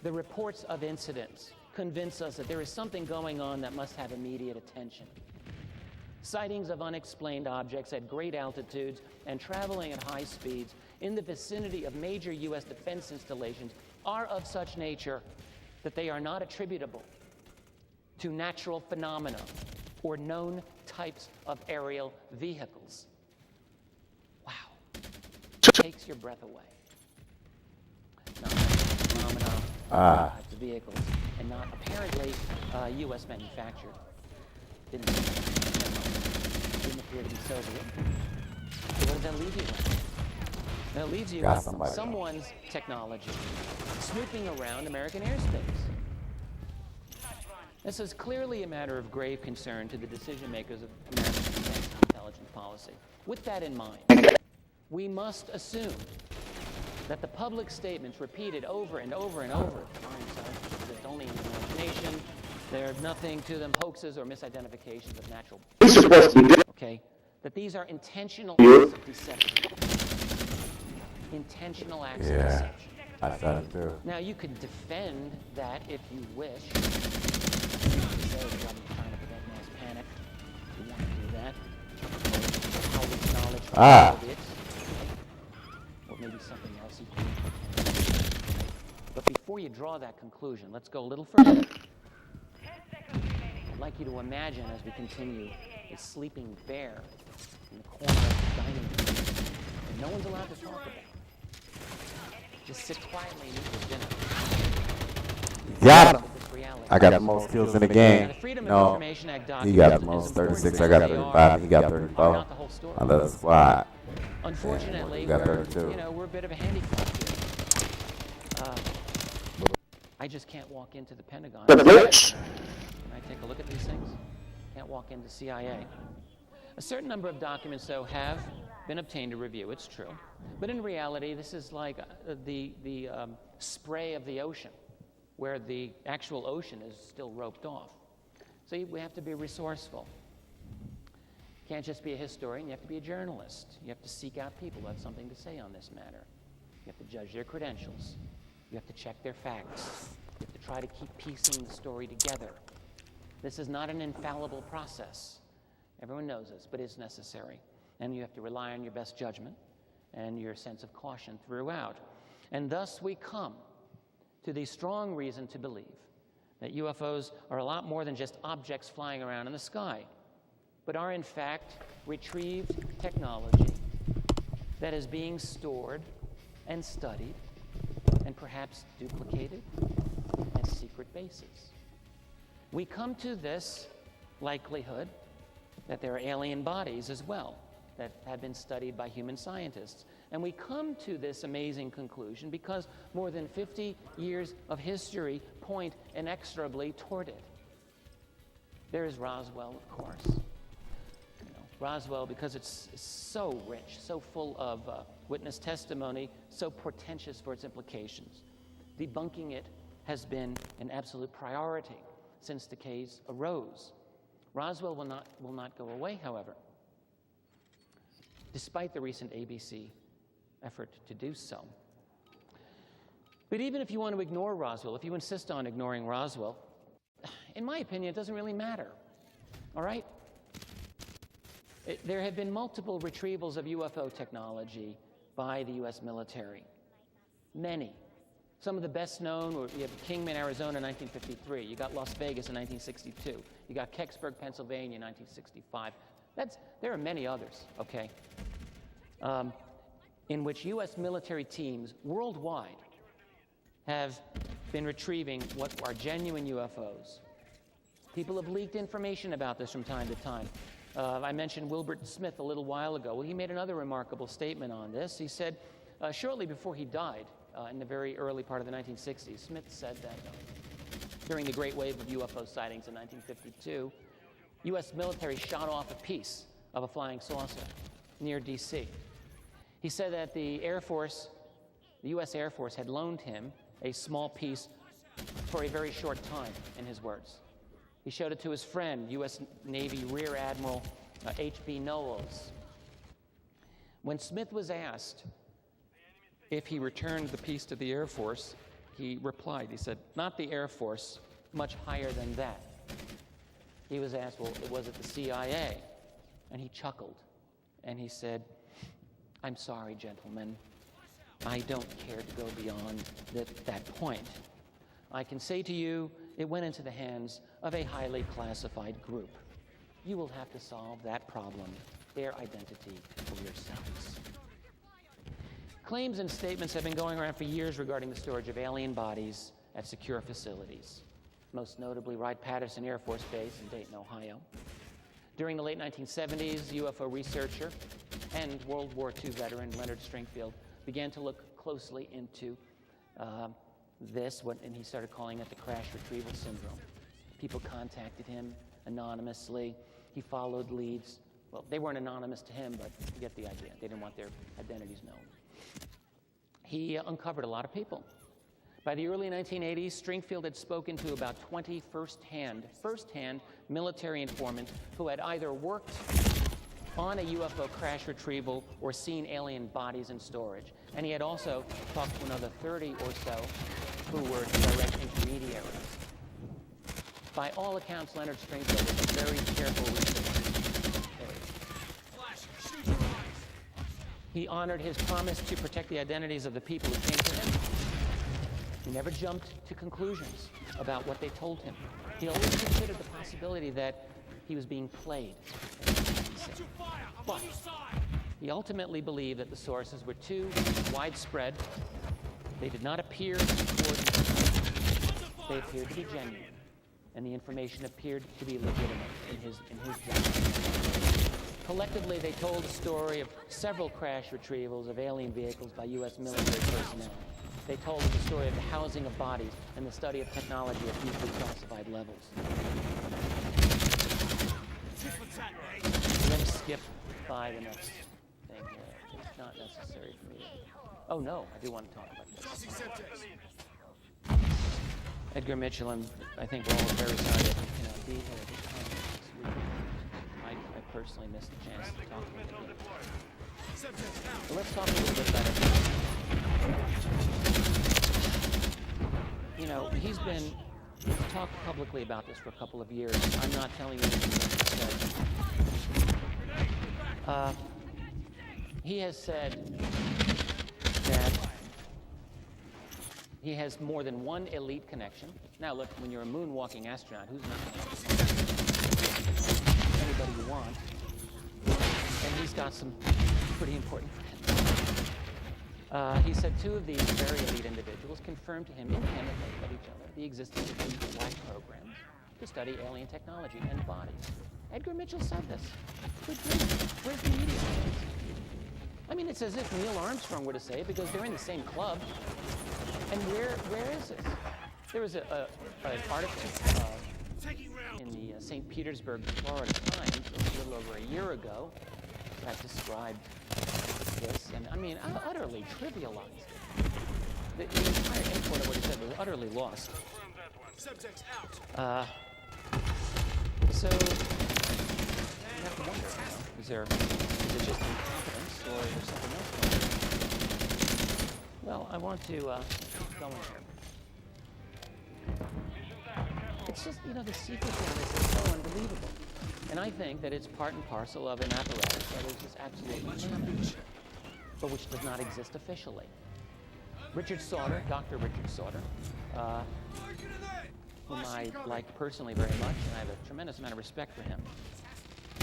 the reports of incidents convince us that there is something going on that must have immediate attention. Sightings of unexplained objects at great altitudes and traveling at high speeds in the vicinity of major U.S. defense installations are of such nature that they are not attributable to natural phenomena or known types of aerial vehicles. Wow. Takes your breath away. Not phenomena, types of vehicles, and not apparently U.S. manufactured. Didn't appear to be Soviet. So what does that leave you with? That leaves you with someone's technology snooping around American airspace. This is clearly a matter of grave concern to the decision makers of American defense and intelligence policy. With that in mind, we must assume that the public statements repeated over and over and over, it's only an imagination, there's nothing to them, hoaxes or misidentifications of natural. Okay, that these are intentional acts of deception. Intentional acts of deception. I said it too. Now, you could defend that if you wish. You could say, well, I'm trying to prevent mass panic. You want to do that. Or how we acknowledge it. Or maybe something else you can. But before you draw that conclusion, let's go a little further. I'd like you to imagine, as we continue, a sleeping bear in the corner of the dining room that no one's allowed to talk about. Just sit quietly and eat your dinner. Got him. I got the most kills in the game. No, he got the most 36. I got 35. He got 34. Another squad. Unfortunately, got 32. We're a bit of a handicap here. I just can't walk into the Pentagon. Can I take a look at these things? Can't walk into CIA. A certain number of documents, though, have been obtained to review. It's true. But in reality, this is like the spray of the ocean, where the actual ocean is still roped off. So we have to be resourceful. You can't just be a historian. You have to be a journalist. You have to seek out people who have something to say on this matter. You have to judge their credentials. You have to check their facts. You have to try to keep piecing the story together. This is not an infallible process. Everyone knows this, but it's necessary. And you have to rely on your best judgment and your sense of caution throughout. And thus we come to the strong reason to believe that UFOs are a lot more than just objects flying around in the sky, but are in fact retrieved technology that is being stored and studied and perhaps duplicated at secret bases. We come to this likelihood that there are alien bodies as well that have been studied by human scientists. And we come to this amazing conclusion because more than 50 years of history point inexorably toward it. There is Roswell, of course. Roswell, because it's so rich, so full of witness testimony, so portentous for its implications. Debunking it has been an absolute priority since the case arose. Roswell will not go away, however, despite the recent ABC effort to do so. But even if you want to ignore Roswell, if you insist on ignoring Roswell, in my opinion, it doesn't really matter, all right? There have been multiple retrievals of UFO technology by the U.S. military. Many. Some of the best known, you have Kingman, Arizona, 1953. You got Las Vegas in 1962. You got Kecksburg, Pennsylvania, 1965. There are many others, okay, in which U.S. military teams worldwide have been retrieving what are genuine UFOs. People have leaked information about this from time to time. I mentioned Wilbert Smith a little while ago. Well, he made another remarkable statement on this. He said, shortly before he died, in the very early part of the 1960s, Smith said that during the great wave of UFO sightings in 1952, U.S. military shot off a piece of a flying saucer near D.C. He said that the Air Force, the U.S. Air Force, had loaned him a small piece for a very short time, in his words. He showed it to his friend, U.S. Navy Rear Admiral H.B. Knowles. When Smith was asked if he returned the piece to the Air Force, he replied, he said, "Not the Air Force, much higher than that." He was asked, well, was it the CIA? And he chuckled, and he said, "I'm sorry, gentlemen, I don't care to go beyond that point. I can say to you, it went into the hands of a highly classified group. You will have to solve that problem, their identity, for yourselves." Claims and statements have been going around for years regarding the storage of alien bodies at secure facilities, most notably Wright-Patterson Air Force Base in Dayton, Ohio. During the late 1970s, UFO researcher and World War II veteran Leonard Stringfield began to look closely into this, and he started calling it the crash retrieval syndrome. People contacted him anonymously. He followed leads. Well, they weren't anonymous to him, but you get the idea. They didn't want their identities known. He uncovered a lot of people. By the early 1980s, Stringfield had spoken to about 20 first-hand military informants who had either worked on a UFO crash retrieval or seen alien bodies in storage. And he had also talked to another 30 or so who were direct intermediaries. By all accounts, Leonard Stringfield was a very careful researcher. He honored his promise to protect the identities of the people who came to him. He never jumped to conclusions about what they told him. He always considered the possibility that he was being played. But he ultimately believed that the sources were too widespread. They did not appear to coordinate. They appeared to be genuine, and the information appeared to be legitimate in his judgment. Collectively, they told the story of several crash retrievals of alien vehicles by U.S. military personnel. They told the story of the housing of bodies and the study of technology at deeply classified levels. Let me skip by the next thing here. It's not necessary for me to... Oh, no, I do want to talk about this. Edgar Mitchell, and I think we're all very sorry that he cannot be here this time this week. I personally missed the chance to talk to him again. So let's talk a little bit about it. You know, he's talked publicly about this for a couple of years. I'm not telling you anything that he said. He has said that he has more than one elite connection. Now, look, when you're a moonwalking astronaut, who's not going to anybody you want? And he's got some pretty important friends. He said two of these very elite individuals confirmed to him independently of each other the existence of these black programs to study alien technology and bodies. Edgar Mitchell said this. Where's the media? I mean, it's as if Neil Armstrong were to say it because they're in the same club. And where is this? There was an article in the St. Petersburg, Florida Times a little over a year ago that described this, and I mean, utterly trivialized it. The entire import of what he said was utterly lost. So you have to wonder, is it just incompetence or is there something else going on? Well, I want to keep going here. It's just, you know, the secrecy on this is so unbelievable. And I think that it's part and parcel of an apparatus that is just absolutely nothing, but which does not exist officially. Richard Sauter, Dr. Richard Sauter, whom I like personally very much, and I have a tremendous amount of respect for him.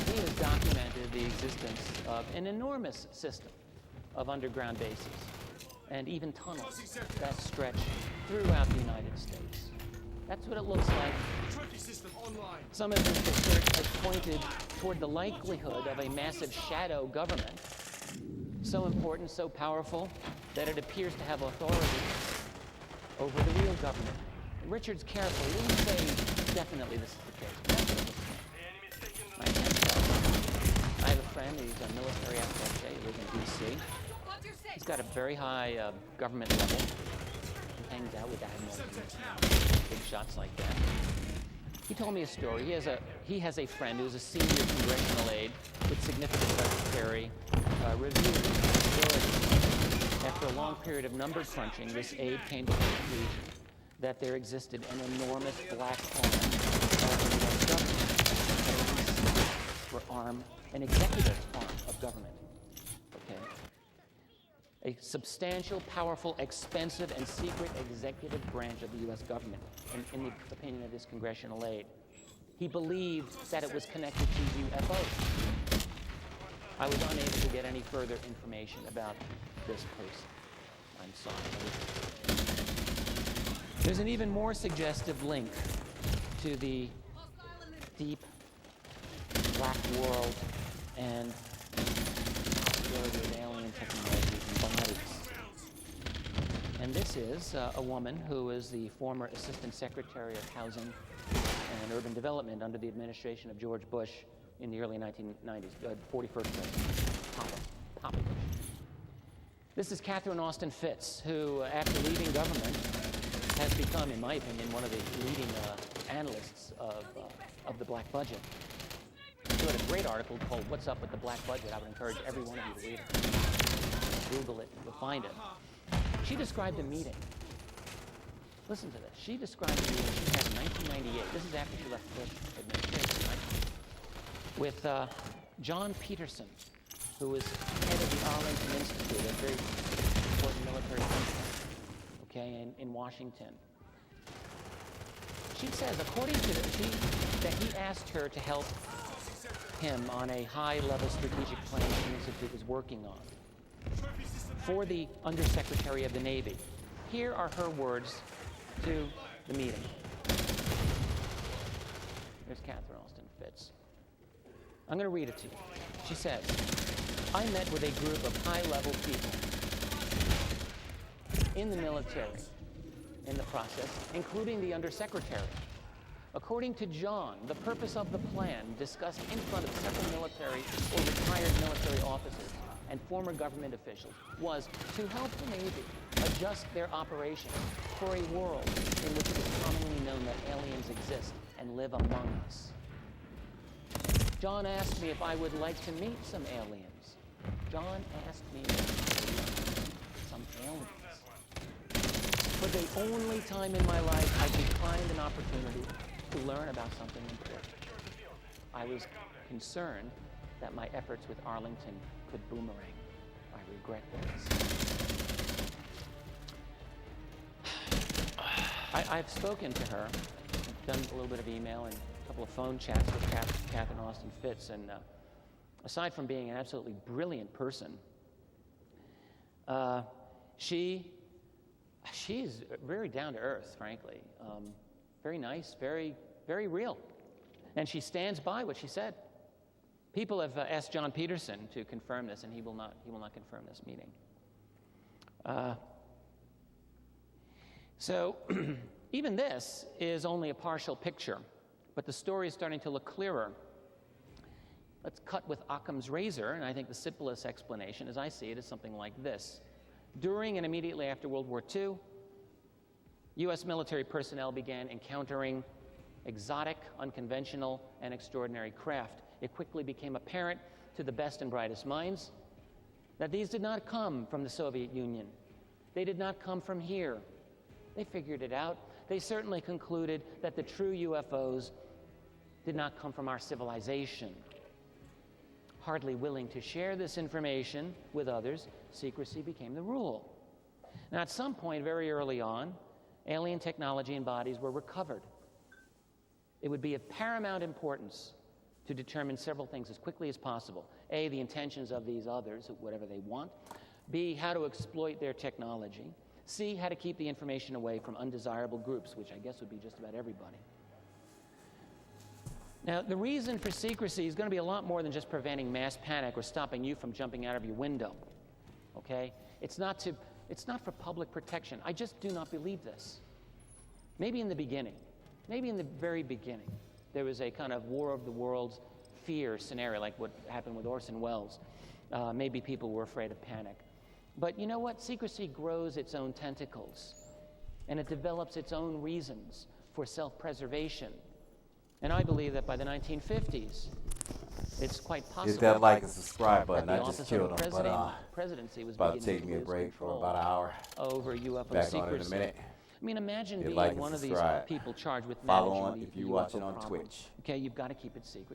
He has documented the existence of an enormous system of underground bases and even tunnels that stretch throughout the United States. That's what it looks like. Some of this research has pointed toward the likelihood of a massive shadow government, so important, so powerful, that it appears to have authority over the real government. Richard's careful. He didn't say definitely this is the case. But that's what it looks like. I have a friend who's a military attaché. He lives in D.C. He's got a very high government level. He hangs out with admirals, big shots like that. He told me a story. He has a friend who's a senior congressional aide with significant budgetary review responsibilities. After a long period of number crunching, this aide came to the conclusion that there existed an enormous black arm of the U.S. government. For an executive arm of government. Okay. A substantial, powerful, expensive, and secret executive branch of the U.S. government, in the opinion of this congressional aide. He believed that it was connected to UFOs. I was unable to get any further information about this person. I'm sorry. There's an even more suggestive link to the deep black world and possibility of alien technologies and bodies. And this is a woman who is the former Assistant Secretary of Housing and Urban Development under the administration of George Bush in the early 1990s, 41st president, Papa Bush. This is Catherine Austin Fitts, who, after leaving government, has become, in my opinion, one of the leading analysts of the black budget. She wrote a great article called What's Up with the Black Budget. I would encourage every one of you to read it. Google it, you'll find it. She described a meeting. Listen to this. She described a meeting she had in 1998. This is after she left the Bush administration, right? With John Peterson, who was head of the Arlington Institute, a very important military center, okay, in Washington. She says, according to that he asked her to help him on a high-level strategic plan the Institute was working on for the Undersecretary of the Navy. Here are her words to the meeting. Here's Catherine Austin Fitts. I'm going to read it to you. She says, I met with a group of high-level people in the military in the process, including the Undersecretary. According to John, the purpose of the plan discussed in front of several military or retired military officers and former government officials was to help the Navy adjust their operations for a world in which it is commonly known that aliens exist and live among us. John asked me if I would like to meet some aliens. John asked me if I would like to meet some aliens. For the only time in my life I declined an opportunity to learn about something important. I was concerned that my efforts with Arlington could boomerang. I regret this. I've spoken to her, I've done a little bit of email and a couple of phone chats with Catherine Austin Fitts, and aside from being an absolutely brilliant person, she's very down to earth, frankly. Very nice, very, very real. And she stands by what she said. People have asked John Peterson to confirm this, and he will not confirm this meeting. So even this is only a partial picture, but the story is starting to look clearer. Let's cut with Occam's razor, and I think the simplest explanation, as I see it, is something like this. During and immediately after World War II, U.S. military personnel began encountering exotic, unconventional, and extraordinary craft. It quickly became apparent to the best and brightest minds that these did not come from the Soviet Union. They did not come from here. They figured it out. They certainly concluded that the true UFOs did not come from our civilization. Hardly willing to share this information with others, secrecy became the rule. Now, at some point very early on, alien technology and bodies were recovered. It would be of paramount importance to determine several things as quickly as possible. A, the intentions of these others, whatever they want. B, how to exploit their technology. C, how to keep the information away from undesirable groups, which I guess would be just about everybody. Now, the reason for secrecy is going to be a lot more than just preventing mass panic or stopping you from jumping out of your window, okay? It's not for public protection. I just do not believe this. Maybe in the beginning, maybe in the very beginning, there was a kind of War of the Worlds fear scenario, like what happened with Orson Welles. Maybe people were afraid of panic. But you know what? Secrecy grows its own tentacles, and it develops its own reasons for self-preservation. And I believe that by the 1950s, it's quite possible. Hit that like and subscribe button. that the I just office killed of him, but presidency was about to beginning take me a lose break for control about an hour. over UFO Back secrecy. on in a minute. I mean, imagine Hit being like and one of these subscribe. people charged with Follow managing on the if you're UFO watching on problem. Twitch. Okay, you've got to keep it secret.